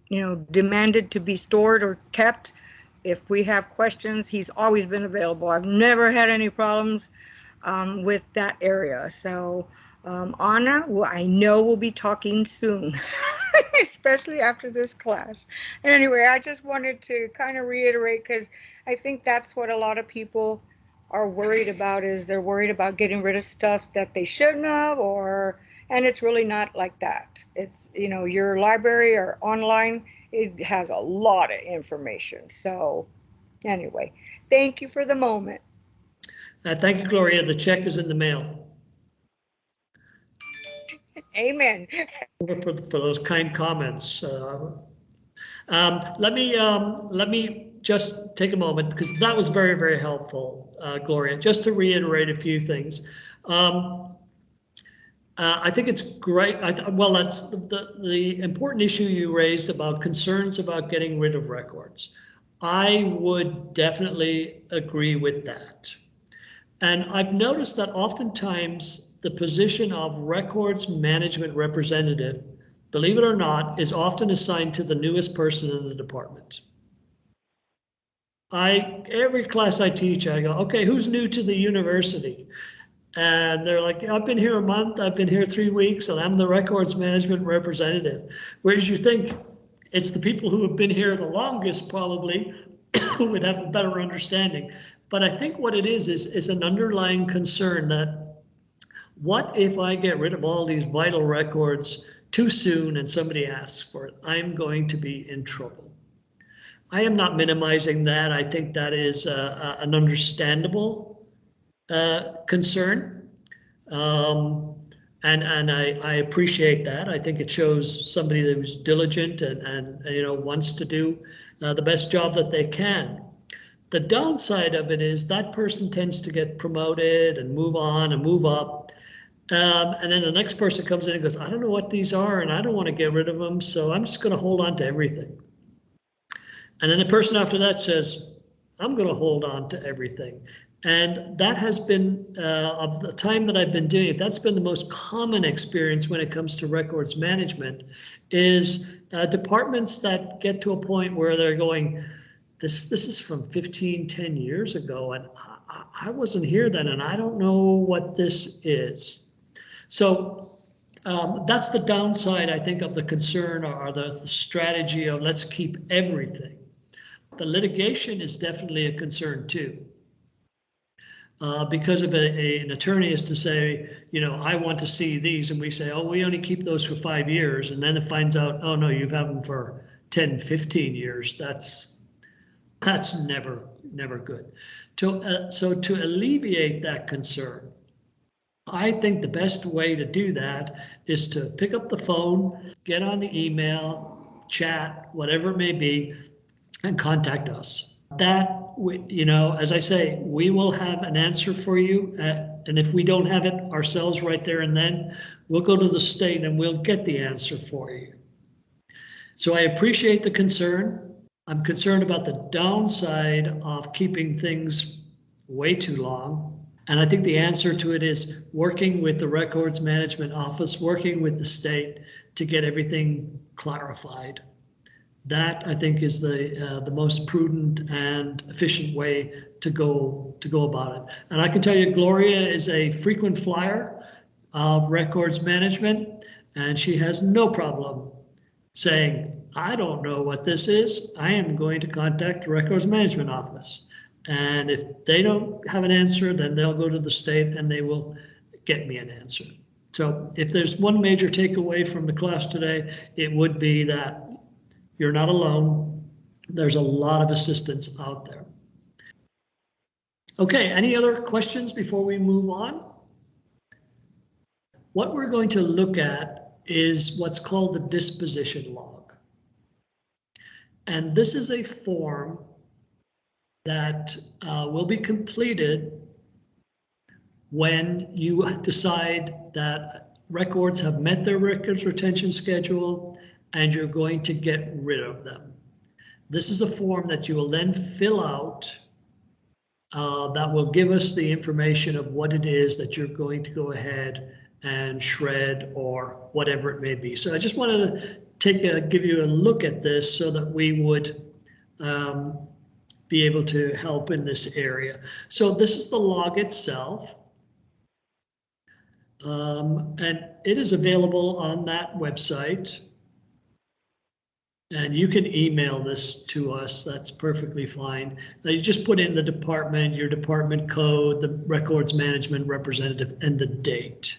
demanded to be stored or kept, if we have questions, he's always been available. I've never had any problems with that area. So Anna, well, I know we'll be talking soon, especially after this class. Anyway, I just wanted to kind of reiterate, because I think that's what a lot of people are worried about, is they're worried about getting rid of stuff that they shouldn't have, and it's really not like that. It's, you know, your library or online, it has a lot of information. So anyway, thank you for the moment. Thank you, Gloria. The check is in the mail. Amen. For those kind comments. Let me just take a moment, because that was very, very helpful, Gloria. Just to reiterate a few things. I think it's great. Well, that's the important issue you raised about concerns about getting rid of records. I would definitely agree with that. And I've noticed that oftentimes the position of records management representative, believe it or not, is often assigned to the newest person in the department. Every class I teach, I go, okay, who's new to the university? And they're like, I've been here a month, I've been here 3 weeks, and I'm the records management representative. Whereas you think it's the people who have been here the longest probably who would have a better understanding. But I think what it is an underlying concern that, what if I get rid of all these vital records too soon and somebody asks for it? I'm going to be in trouble. I am not minimizing that. I think that is an understandable concern. And I appreciate that. I think it shows somebody who's diligent and you know, wants to do the best job that they can. The downside of it is that person tends to get promoted and move on and move up. And then the next person comes in and goes, I don't know what these are and I don't want to get rid of them, so I'm just going to hold on to everything. And then the person after that says, I'm going to hold on to everything. And that has been, of the time that I've been doing it, that's been the most common experience when it comes to records management, is departments that get to a point where they're going, this is from 10 years ago, and I wasn't here then, and I don't know what this is. So that's the downside, I think, of the concern or the strategy of let's keep everything. The litigation is definitely a concern too. Because of an attorney is to say, you know, I want to see these, and we say, oh, we only keep those for 5 years, and then it finds out, oh no, you've had them for 10, 15 years. That's never good. So to alleviate that concern, I think the best way to do that is to pick up the phone, get on the email, chat, whatever it may be, and contact us. That, you know, as I say, we will have an answer for you. And if we don't have it ourselves right there and then, we'll go to the state and we'll get the answer for you. So I appreciate the concern. I'm concerned about the downside of keeping things way too long. And I think the answer to it is working with the Records Management Office, working with the state to get everything clarified. That, I think, is the most prudent and efficient way to go about it. And I can tell you, Gloria is a frequent flyer of records management, and she has no problem saying, I don't know what this is. I am going to contact the Records Management Office. And if they don't have an answer, then they'll go to the state and they will get me an answer. So if there's one major takeaway from the class today, it would be that you're not alone. There's a lot of assistance out there. Okay, any other questions before we move on? What we're going to look at is what's called the Disposition Log. And this is a form that will be completed when you decide that records have met their records retention schedule and you're going to get rid of them. This is a form that you will then fill out that will give us the information of what it is that you're going to go ahead and shred or whatever it may be. So I just wanted to give you a look at this so that we would be able to help in this area. So this is the log itself. And it is available on that website. And you can email this to us, that's perfectly fine. Now you just put in the department, your department code, the records management representative, and the date.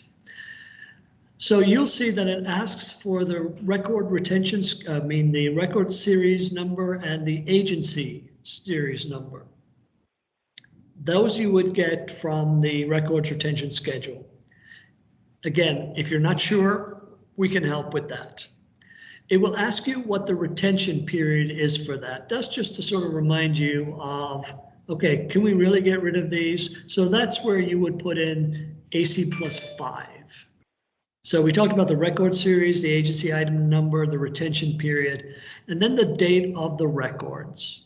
So you'll see that it asks for the record retention, the record series number and the agency series number. Those you would get from the records retention schedule. Again, if you're not sure, we can help with that. It will ask you what the retention period is for that. That's just to sort of remind you of, okay, can we really get rid of these? So that's where you would put in AC +5. So we talked about the record series, the agency item number, the retention period, and then the date of the records.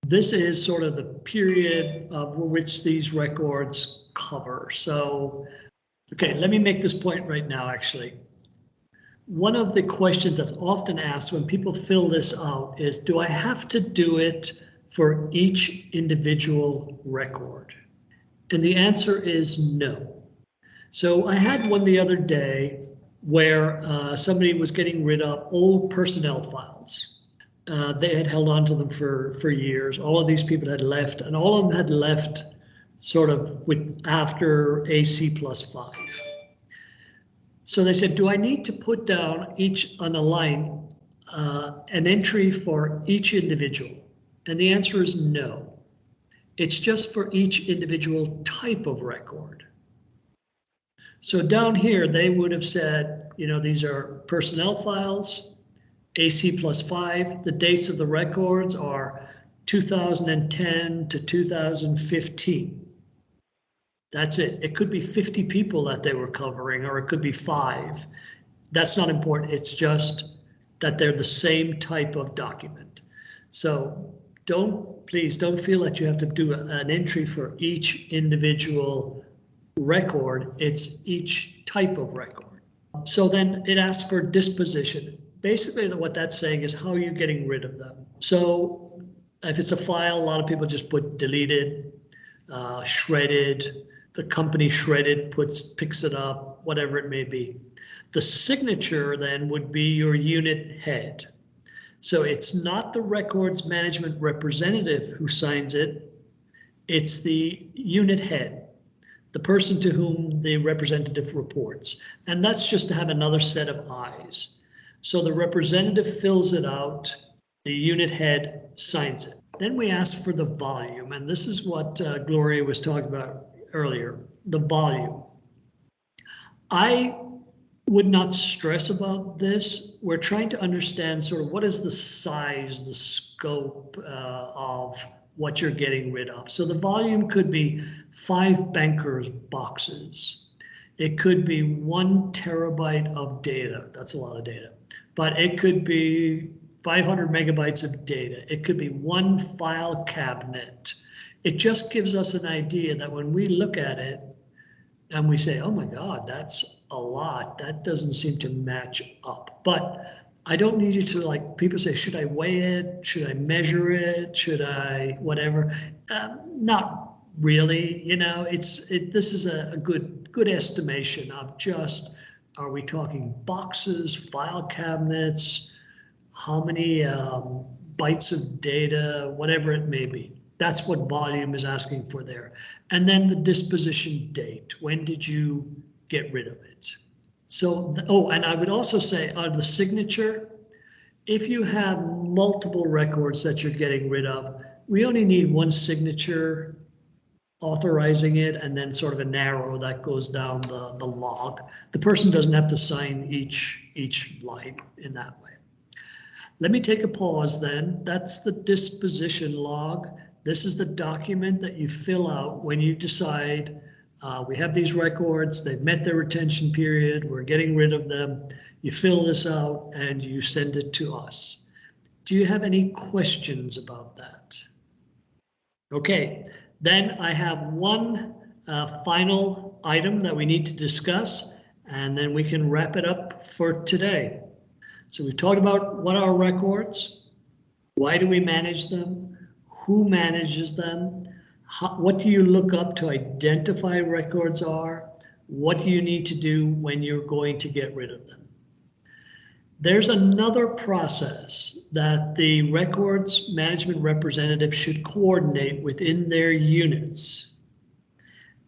This is sort of the period of which these records cover. So, okay, let me make this point right now, actually. One of the questions that's often asked when people fill this out is, do I have to do it for each individual record? And the answer is no. So I had one the other day where somebody was getting rid of old personnel files. They had held on to them for years. All of these people had left, and all of them had left sort of with after AC +5. So they said, do I need to put down each on a line an entry for each individual? And the answer is no. It's just for each individual type of record. So down here, they would have said, you know, these are personnel files, AC +5. The dates of the records are 2010 to 2015. That's it. It could be 50 people that they were covering, or it could be 5. That's not important. It's just that they're the same type of document. So please don't feel that you have to do an entry for each individual record. It's each type of record. So then it asks for disposition. Basically what that's saying is how you're getting rid of them. So if it's a file, a lot of people just put deleted, shredded, the company shredded, picks it up, whatever it may be. The signature then would be your unit head. So it's not the records management representative who signs it, it's the unit head, the person to whom the representative reports. And that's just to have another set of eyes. So the representative fills it out, the unit head signs it. Then we ask for the volume, and this is what Gloria was talking about earlier, the volume. I would not stress about this. We're trying to understand sort of what is the size, the scope of what you're getting rid of. So the volume could be 5 bankers boxes. It could be 1 terabyte of data. That's a lot of data. But it could be 500 megabytes of data. It could be 1 file cabinet. It just gives us an idea that when we look at it and we say, oh my God, that's a lot, that doesn't seem to match up. But I don't need you to, like, people say, should I weigh it? Should I measure it? Should I whatever? Not really, you know, this is a good estimation of just, are we talking boxes, file cabinets, how many bytes of data, whatever it may be. That's what volume is asking for there. And then the disposition date. When did you get rid of it? So, and I would also say the signature, if you have multiple records that you're getting rid of, we only need 1 signature authorizing it, and then sort of an arrow that goes down the log. The person doesn't have to sign each line in that way. Let me take a pause then. That's the disposition log. This is the document that you fill out when you decide we have these records, they've met their retention period, we're getting rid of them. You fill this out and you send it to us. Do you have any questions about that? Okay, then I have one final item that we need to discuss, and then we can wrap it up for today. So we've talked about what are records, why do we manage them, who manages them, what do you look up to identify records are, what do you need to do when you're going to get rid of them. There's another process that the records management representative should coordinate within their units,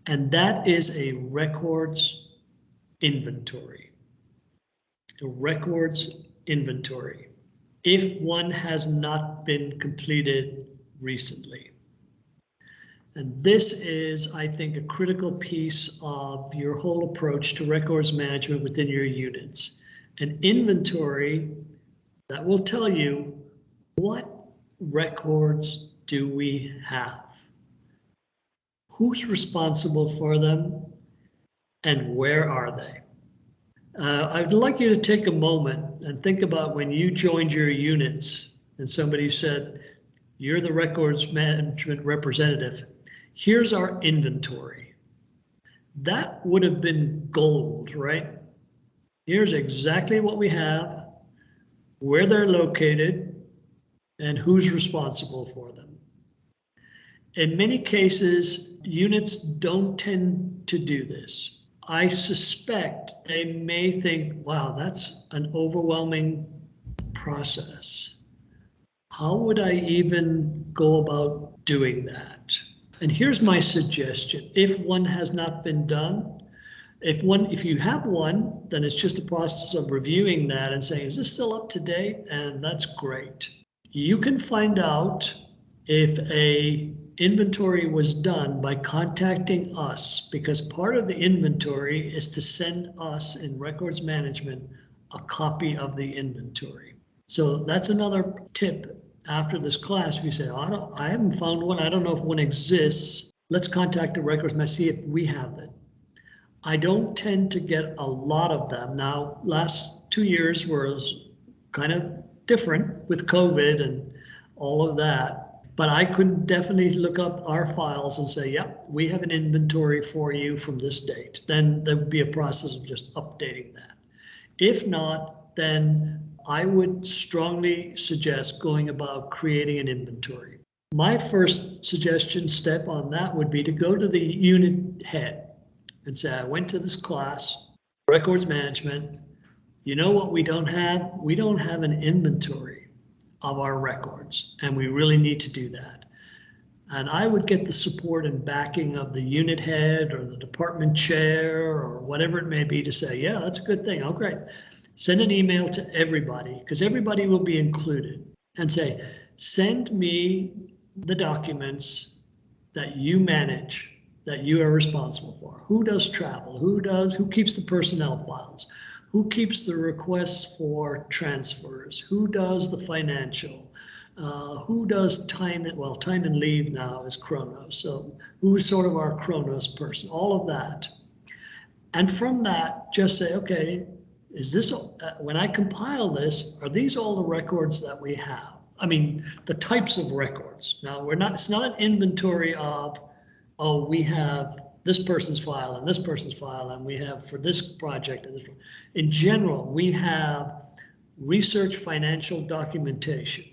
and that is a records inventory. A records inventory, if one has not been completed recently. And this is, I think, a critical piece of your whole approach to records management within your units. An inventory that will tell you what records do we have, who's responsible for them, and where are they. I'd like you to take a moment and think about when you joined your units and somebody said, you're the records management representative. Here's our inventory. That would have been gold, right? Here's exactly what we have, where they're located, and who's responsible for them. In many cases, units don't tend to do this. I suspect they may think, wow, that's an overwhelming process. How would I even go about doing that? And here's my suggestion. If one has not been done, if you have one, then it's just a process of reviewing that and saying, is this still up to date? And that's great. You can find out if a inventory was done by contacting us, because part of the inventory is to send us in records management a copy of the inventory. So that's another tip. After this class, we say, I haven't found one. I don't know if one exists. Let's contact the records and see if we have it. I don't tend to get a lot of them. Now, last 2 years was kind of different with COVID and all of that, but I could definitely look up our files and say, yep, we have an inventory for you from this date. Then there would be a process of just updating that. If not, then I would strongly suggest going about creating an inventory. My first suggestion step on that would be to go to the unit head and say, I went to this class, records management. You know what we don't have? We don't have an inventory of our records, and we really need to do that. And I would get the support and backing of the unit head or the department chair or whatever it may be to say, yeah, that's a good thing. Oh, great. Send an email to everybody, because everybody will be included, and say, send me the documents that you manage, that you are responsible for. Who does travel? Who keeps the personnel files? Who keeps the requests for transfers? Who does the financial? Who does time and leave now is Kronos. So who's sort of our Kronos person? All of that. And from that, just say, okay, is this, when I compile this, are these all the records that we have? I mean, the types of records. Now, it's not an inventory of, oh, we have this person's file and this person's file, and we have for this project and this. In general, we have research financial documentation,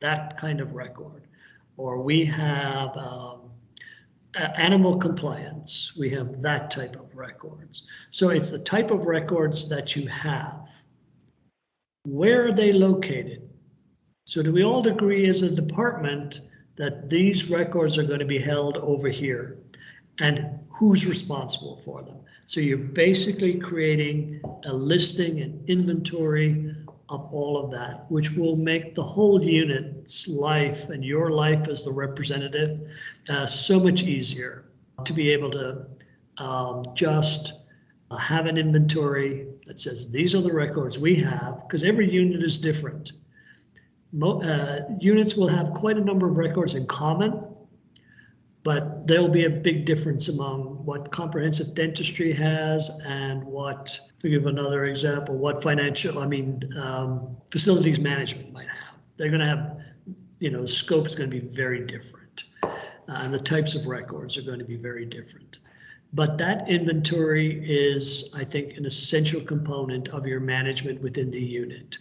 that kind of record, or we have animal compliance, we have that type of records. So it's the type of records that you have. Where are they located? So do we all agree as a department that these records are going to be held over here? And who's responsible for them? So you're basically creating a listing and inventory of all of that, which will make the whole unit's life and your life as the representative so much easier to be able to just have an inventory that says these are the records we have, because every unit is different. Units will have quite a number of records in common, but there'll be a big difference among what comprehensive dentistry has and what, to give another example, what facilities management might have. They're going to have, the scope is going to be very different. And the types of records are going to be very different. But that inventory is, I think, an essential component of your management within the unit.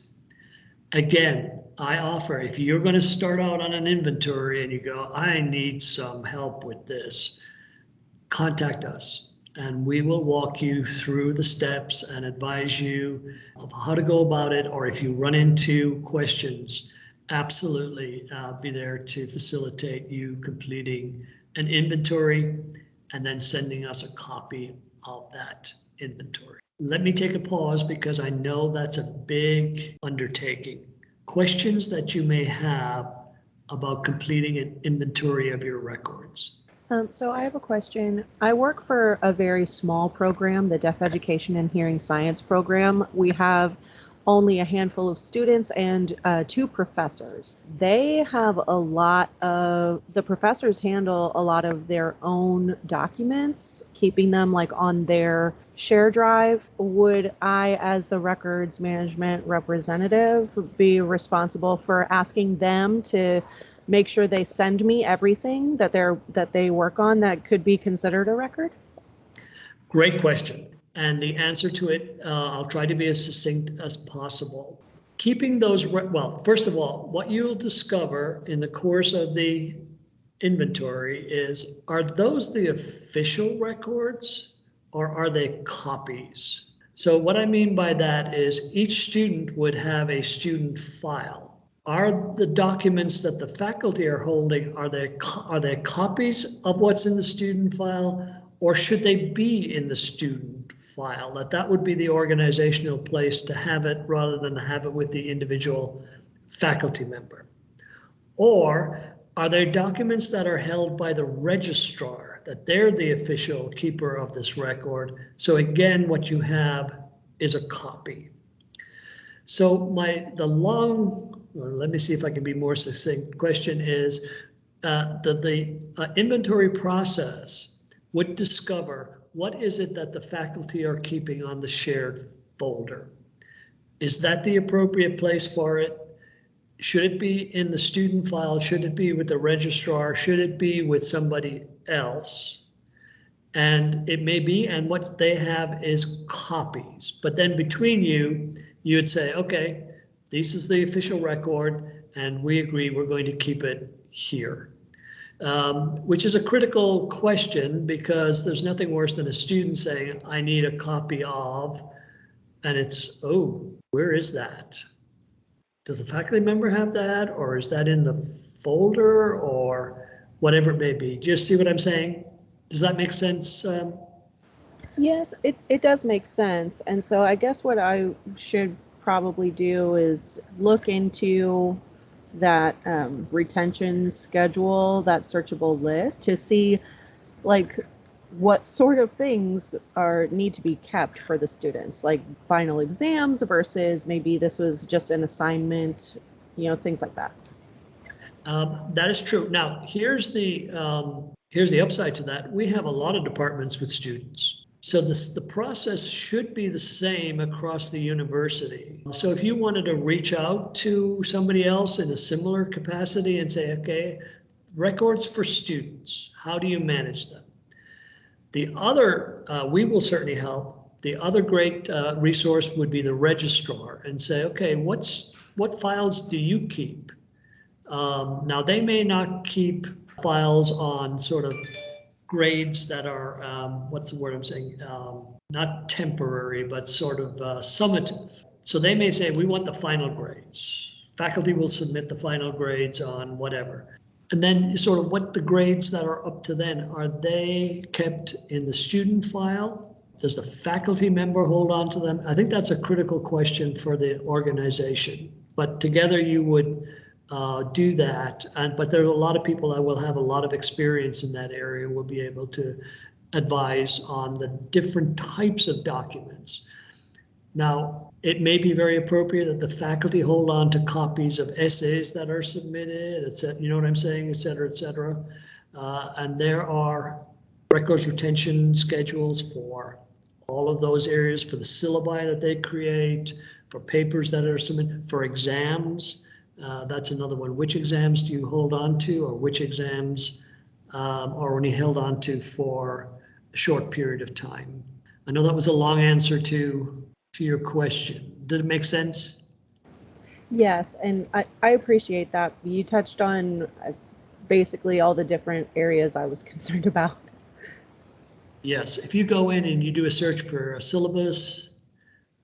Again, I offer, if you're going to start out on an inventory and you go, I need some help with this, contact us and we will walk you through the steps and advise you of how to go about it. Or if you run into questions, absolutely be there to facilitate you completing an inventory and then sending us a copy of that inventory. Let me take a pause because I know that's a big undertaking. Questions that you may have about completing an inventory of your records. So I have a question. I work for a very small program, the Deaf Education and Hearing Science program. We have only a handful of students and 2 professors. They have the professors handle a lot of their own documents, keeping them like on their share drive. Would I, as the records management representative, be responsible for asking them to make sure they send me everything that they work on that could be considered a record? Great question. And the answer to it, I'll try to be as succinct as possible. Keeping those, well, first of all, what you'll discover in the course of the inventory is, are those the official records or are they copies? So what I mean by that is each student would have a student file. Are the documents that the faculty are holding, are they copies of what's in the student file, or should they be in the student file? That would be the organizational place to have it rather than have it with the individual faculty member. Or are there documents that are held by the registrar, that they're the official keeper of this record? So again, what you have is a copy. So let me see if I can be more succinct. Question is, the inventory process would discover what is it that the faculty are keeping on the shared folder. Is that the appropriate place for it? Should it be in the student file? Should it be with the registrar? Should it be with somebody else? And it may be, and what they have is copies. But then between you would say, okay, this is the official record, and we agree we're going to keep it here. Which is a critical question, because there's nothing worse than a student saying, I need a copy of, and it's, oh, where is that? Does the faculty member have that, or is that in the folder, or whatever it may be? Do you see what I'm saying? Does that make sense? Yes, it does make sense. And so I guess what I should probably do is look into that retention schedule, that searchable list, to see like what sort of things need to be kept for the students, like final exams versus maybe this was just an assignment, things like that. That is true. Now, here's the upside to that. We have a lot of departments with students. So the process should be the same across the university. So if you wanted to reach out to somebody else in a similar capacity and say, okay, records for students, how do you manage them? The other, we will certainly help. The other great resource would be the registrar, and say, okay, what files do you keep? Now, they may not keep files on sort of grades that are, what's the word I'm saying? Not temporary, but sort of summative. So they may say, we want the final grades. Faculty will submit the final grades on whatever. And then sort of what the grades that are up to then, are they kept in the student file? Does the faculty member hold on to them? I think that's a critical question for the organization. But together you would do that, but there are a lot of people that will have a lot of experience in that area, will be able to advise on the different types of documents. Now, it may be very appropriate that the faculty hold on to copies of essays that are submitted, etc. You know what I'm saying, et cetera, et cetera. And there are records retention schedules for all of those areas, for the syllabi that they create, for papers that are submitted, for exams. That's another one. Which exams do you hold on to, or which exams are only held on to for a short period of time? I know that was a long answer to your question. Did it make sense? Yes, and I appreciate that. You touched on basically all the different areas I was concerned about. Yes, if you go in and you do a search for a syllabus,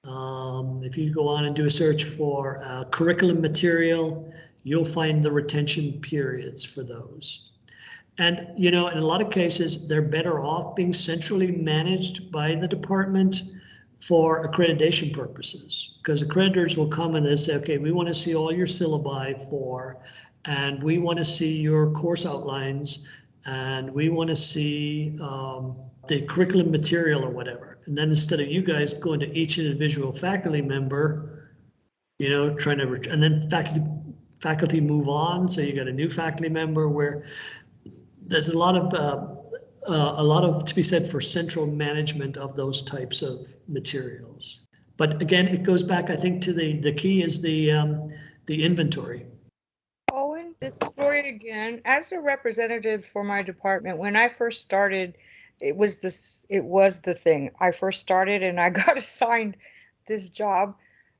if you go on and do a search for curriculum material, you'll find the retention periods for those. And, you know, in a lot of cases, they're better off being centrally managed by the department for accreditation purposes, because accreditors will come and they say, okay, we want to see all your syllabi and we want to see your course outlines, and we want to see the curriculum material or whatever. And then instead of you guys going to each individual faculty member, you know, trying to, and then faculty move on, so you got a new faculty member, where there's a lot of to be said for central management of those types of materials. But again, it goes back, I think, to the key is the inventory. Owen, this is Gloria again. As a representative for my department, when I first started, it was the thing. I first started and I got assigned this job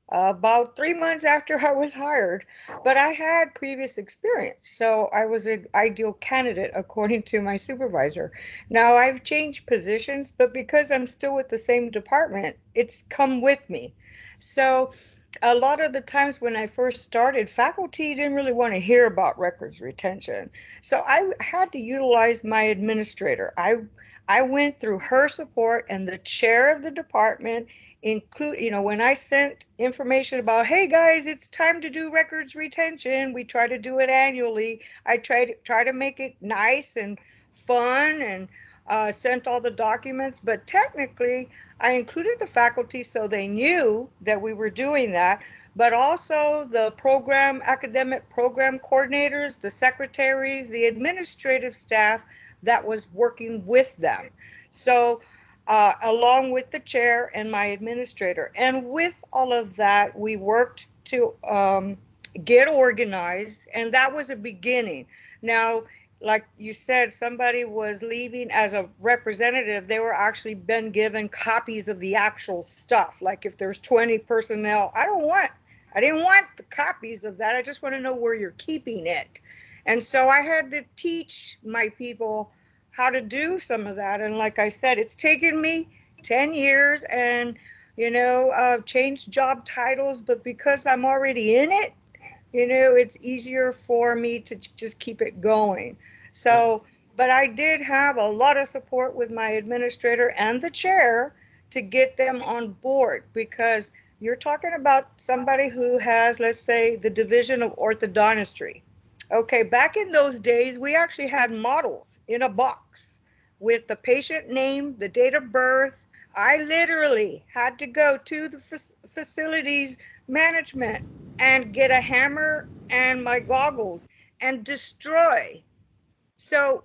about 3 months after I was hired, but I had previous experience, so I was an ideal candidate according to my supervisor. Now I've changed positions, but because I'm still with the same department, it's come with me. So a lot of the times when I first started, faculty didn't really want to hear about records retention. So I had to utilize my administrator. I went through her support and the chair of the department, when I sent information about, hey guys, it's time to do records retention. We try to do it annually. I try to make it nice and fun and sent all the documents, but technically I included the faculty so they knew that we were doing that, but also the academic program coordinators, the secretaries, the administrative staff that was working with them. So along with the chair and my administrator. And with all of that, we worked to get organized, and that was a beginning. Now, like you said, somebody was leaving as a representative. They were actually been given copies of the actual stuff. Like if there's 20 personnel, I didn't want the copies of that. I just want to know where you're keeping it. And so I had to teach my people how to do some of that. And like I said, it's taken me 10 years and, changed job titles, but because I'm already in it, it's easier for me to just keep it going. So, but I did have a lot of support with my administrator and the chair to get them on board, because you're talking about somebody who has, let's say, the division of orthodontistry. Okay, back in those days, we actually had models in a box with the patient name, the date of birth. I literally had to go to the facilities management and get a hammer and my goggles and destroy. So,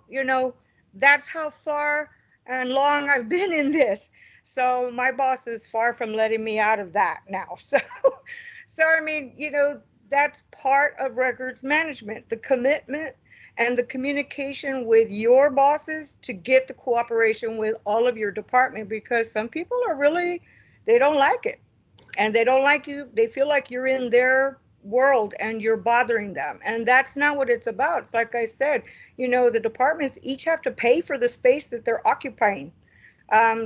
that's how far and long I've been in this. So my boss is far from letting me out of that now. So I mean, that's part of records management, the commitment and the communication with your bosses to get the cooperation with all of your department, because some people are really, they don't like it and they don't like you. They feel like you're in their world and you're bothering them. And that's not what it's about. It's like I said, the departments each have to pay for the space that they're occupying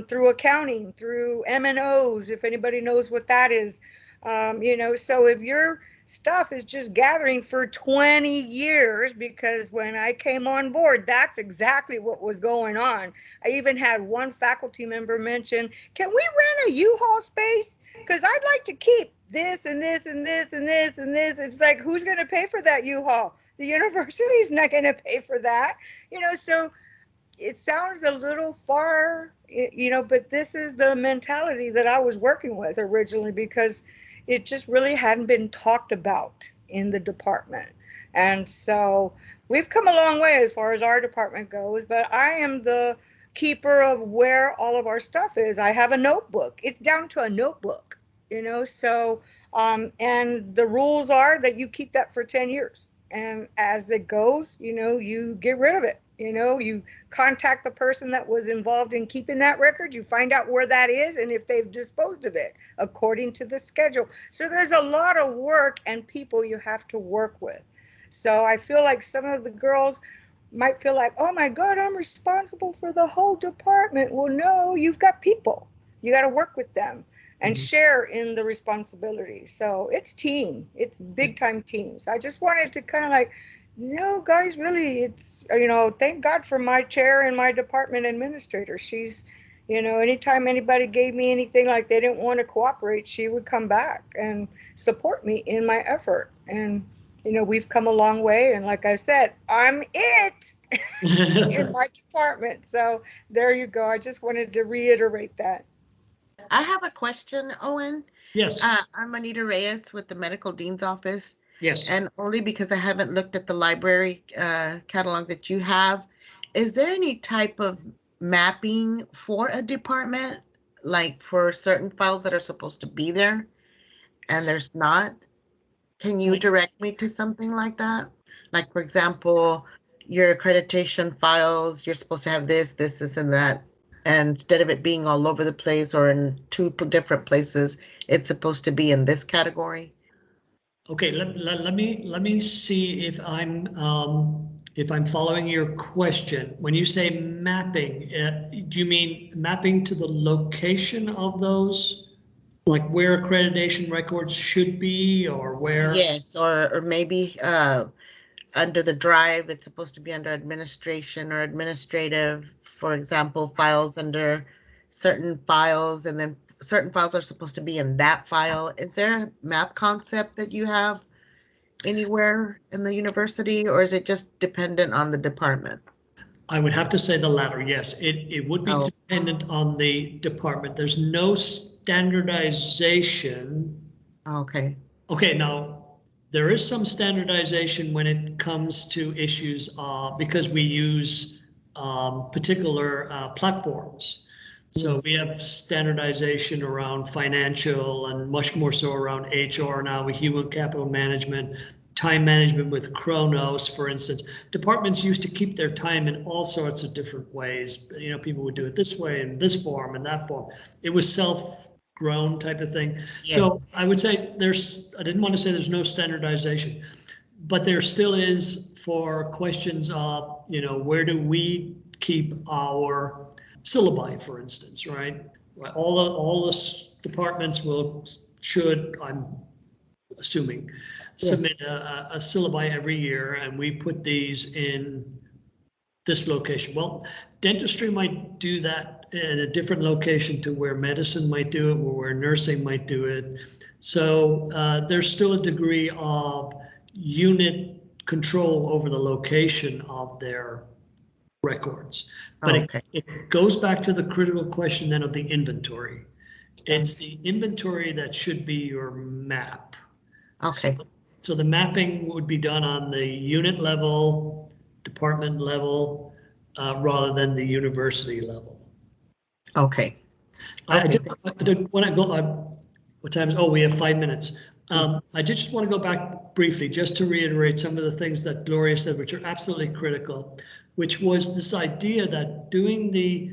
through accounting, through M&Os, if anybody knows what that is. So if your stuff is just gathering for 20 years, because when I came on board, that's exactly what was going on. I even had one faculty member mention, can we rent a U-Haul space? Because I'd like to keep this and this and this and this and this. It's like, who's going to pay for that U-Haul? The university's not going to pay for that. So it sounds a little far, but this is the mentality that I was working with originally, because it just really hadn't been talked about in the department. And so we've come a long way as far as our department goes, but I am the keeper of where all of our stuff is. I have a notebook. It's down to a notebook, so, and the rules are that you keep that for 10 years. And as it goes, you get rid of it, You know, you contact the person that was involved in keeping that record, you find out where that is and if they've disposed of it according to the schedule. So there's a lot of work and people you have to work with. So I feel like some of the girls might feel like, oh my God, I'm responsible for the whole department. Well, no, you've got people. You got to work with them and share in the responsibility. So it's team. It's big time teams. I just wanted to kind of like, no, guys, really, it's, you know, thank God for my chair and my department administrator. She's, you know, anytime anybody gave me anything like they didn't want to cooperate, she would come back and support me in my effort. And, you know, we've come a long way. And like I said, I'm it in my department. So there you go. I just wanted to reiterate that. I have a question, Owen. Yes. I'm Anita Reyes with the Medical Dean's Office. Yes. And only because I haven't looked at the library catalog that you have, is there any type of mapping for a department, like for certain files that are supposed to be there and there's not? Can you direct me to something like that? Like, for example, your accreditation files, you're supposed to have this, and that. And instead of it being all over the place or in two different places, it's supposed to be in this category. Okay, let me see if I'm following your question. When you say mapping, do you mean mapping to the location of those, like where accreditation records should be, or where? Yes, or maybe under the drive, it's supposed to be under administration or administrative. For example, files under certain files, and then certain files are supposed to be in that file. Is there a map concept that you have anywhere in the university, or is it just dependent on the department? I would have to say the latter, yes. It would be dependent on the department. There's no standardization. Okay. Okay, now there is some standardization when it comes to issues because we use particular platforms. So we have standardization around financial and much more so around HR now with human capital management, time management with Chronos, for instance. Departments used to keep their time in all sorts of different ways. You know, people would do it this way in this form and that form. It was self-grown type of thing. Yeah. So I would say I didn't want to say there's no standardization, but there still is for questions of, you know, where do we keep our syllabi, for instance, right? All the departments should, I'm assuming, submit a syllabi every year, and we put these in this location. Well, dentistry might do that in a different location to where medicine might do it, or where nursing might do it. So there's still a degree of unit control over the location of their records. But it goes back to the critical question then of the inventory. It's the inventory that should be your map. Okay. So the mapping would be done on the unit level, department level, rather than the university level. Okay. I did want to go, what time is, oh, we have 5 minutes. I just want to go back briefly just to reiterate some of the things that Gloria said, which are absolutely critical, which was this idea that doing the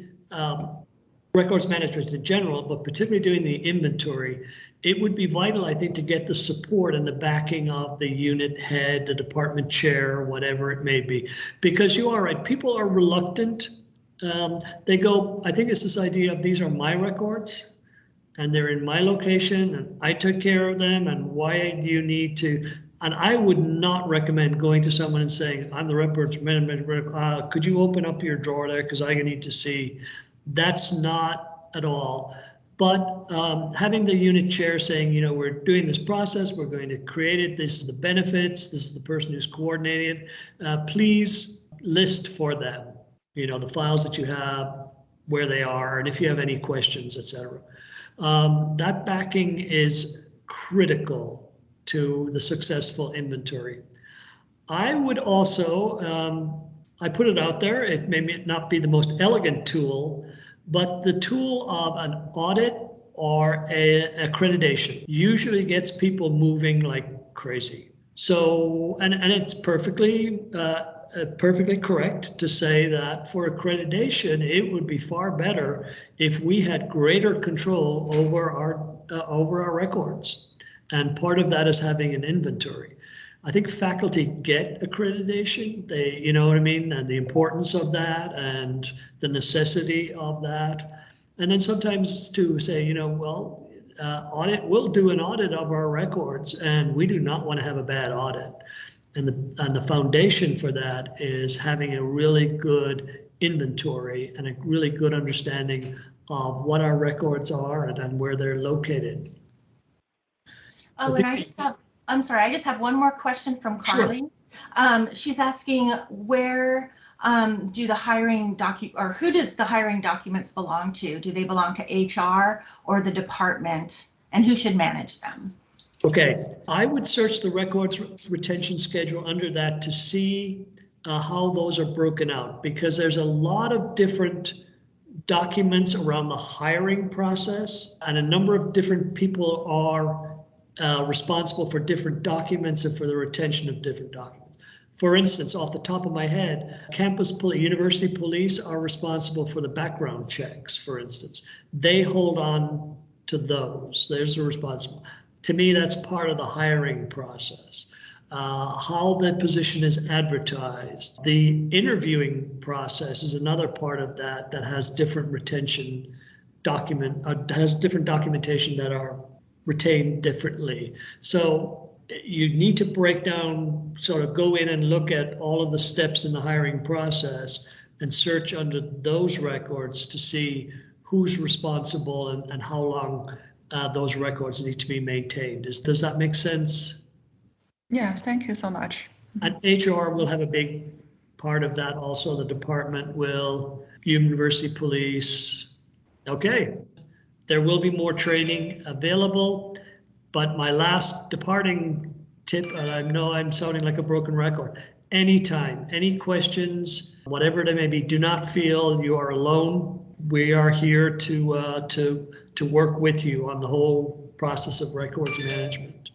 records management in general, but particularly doing the inventory, it would be vital, I think, to get the support and the backing of the unit head, the department chair, whatever it may be. Because you are right, people are reluctant. They go, I think it's this idea of these are my records and they're in my location and I took care of them, and why do you need to? And I would not recommend going to someone and saying, I'm the records manager, could you open up your drawer there because I need to see. That's not at all. But having the unit chair saying, you know, we're doing this process, we're going to create it, this is the benefits, this is the person who's coordinating it, please list for them, you know, the files that you have, where they are, and if you have any questions, etc. That backing is critical to the successful inventory. I would also, I put it out there, it may not be the most elegant tool, but the tool of an audit or an accreditation usually gets people moving like crazy. So, and it's perfectly perfectly correct to say that for accreditation, it would be far better if we had greater control over our records. And part of that is having an inventory. I think faculty get accreditation. They, you know what I mean, and the importance of that and the necessity of that. And then sometimes to say, you know, well, we'll do an audit of our records, and we do not want to have a bad audit. And the foundation for that is having a really good inventory and a really good understanding of what our records are and where they're located. Oh, and I just have one more question from Carly. Sure. She's asking where do the hiring who does the hiring documents belong to? Do they belong to HR or the department, and who should manage them? Okay, I would search the records retention schedule under that to see how those are broken out, because there's a lot of different documents around the hiring process, and a number of different people are responsible for different documents and for the retention of different documents. For instance, off the top of my head, university police are responsible for the background checks, for instance. They hold on to those. There's a responsible. To me, that's part of the hiring process. How the position is advertised. The interviewing process is another part of that has different retention has different documentation that are retained differently. So you need to break down, sort of go in and look at all of the steps in the hiring process and search under those records to see who's responsible and how long those records need to be maintained. Does that make sense? Yeah, thank you so much. And HR will have a big part of that also. The department will, university police. Okay, there will be more training available, but my last departing tip, and I know I'm sounding like a broken record, anytime, any questions, whatever they may be, do not feel you are alone. We are here to work with you on the whole process of records management.